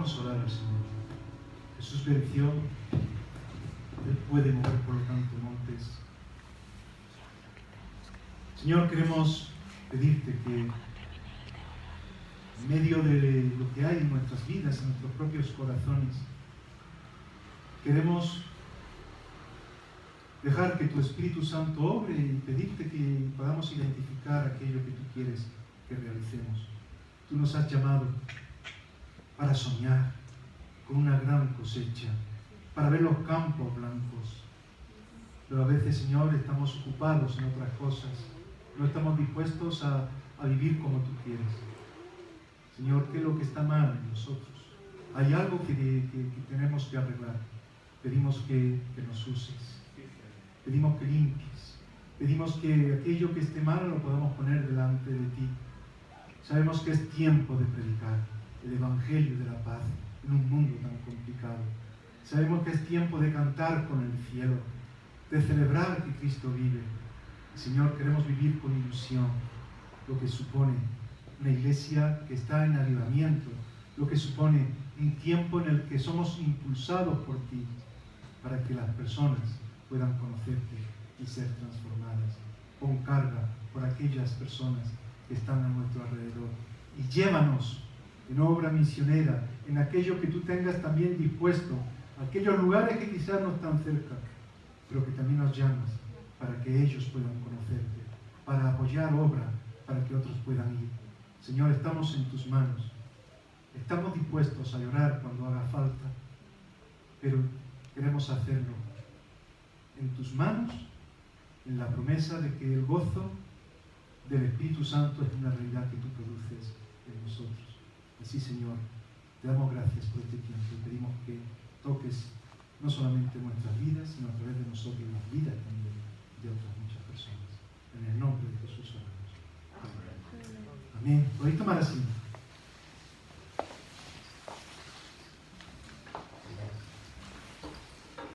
consolar al Señor. Jesús venció, Él puede mover por lo tanto montes. Señor, queremos pedirte que en medio de lo que hay en nuestras vidas, en nuestros propios corazones, queremos dejar que tu Espíritu Santo obre y pedirte que podamos identificar aquello que tú quieres que realicemos. Tú nos has llamado para soñar con una gran cosecha, para ver los campos blancos. Pero a veces, Señor, estamos ocupados en otras cosas. No estamos dispuestos a vivir como tú quieres. Señor, ¿qué es lo que está mal en nosotros? Hay algo que tenemos que arreglar. Pedimos que nos uses. Pedimos que limpies. Pedimos que aquello que esté mal lo podamos poner delante de ti. Sabemos que es tiempo de predicar el Evangelio de la paz en un mundo tan complicado. Sabemos que es tiempo de cantar con el cielo, de celebrar que Cristo vive. Señor, queremos vivir con ilusión lo que supone una iglesia que está en avivamiento, lo que supone un tiempo en el que somos impulsados por ti para que las personas puedan conocerte y ser transformadas. Pon carga por aquellas personas que están a nuestro alrededor y llévanos en obra misionera, en aquello que tú tengas también dispuesto, aquellos lugares que quizás no están cerca, pero que también nos llamas para que ellos puedan conocerte, para apoyar obra, para que otros puedan ir. Señor, estamos en tus manos. Estamos dispuestos a llorar cuando haga falta, pero queremos hacerlo en tus manos, en la promesa de que el gozo del Espíritu Santo es una realidad que tú produces en nosotros. Así, Señor, te damos gracias por este tiempo y pedimos que toques no solamente nuestras vidas, sino a través de nosotros las vidas también de otras muchas personas. En el nombre de Jesús oramos. Amén. Podéis tomar asiento.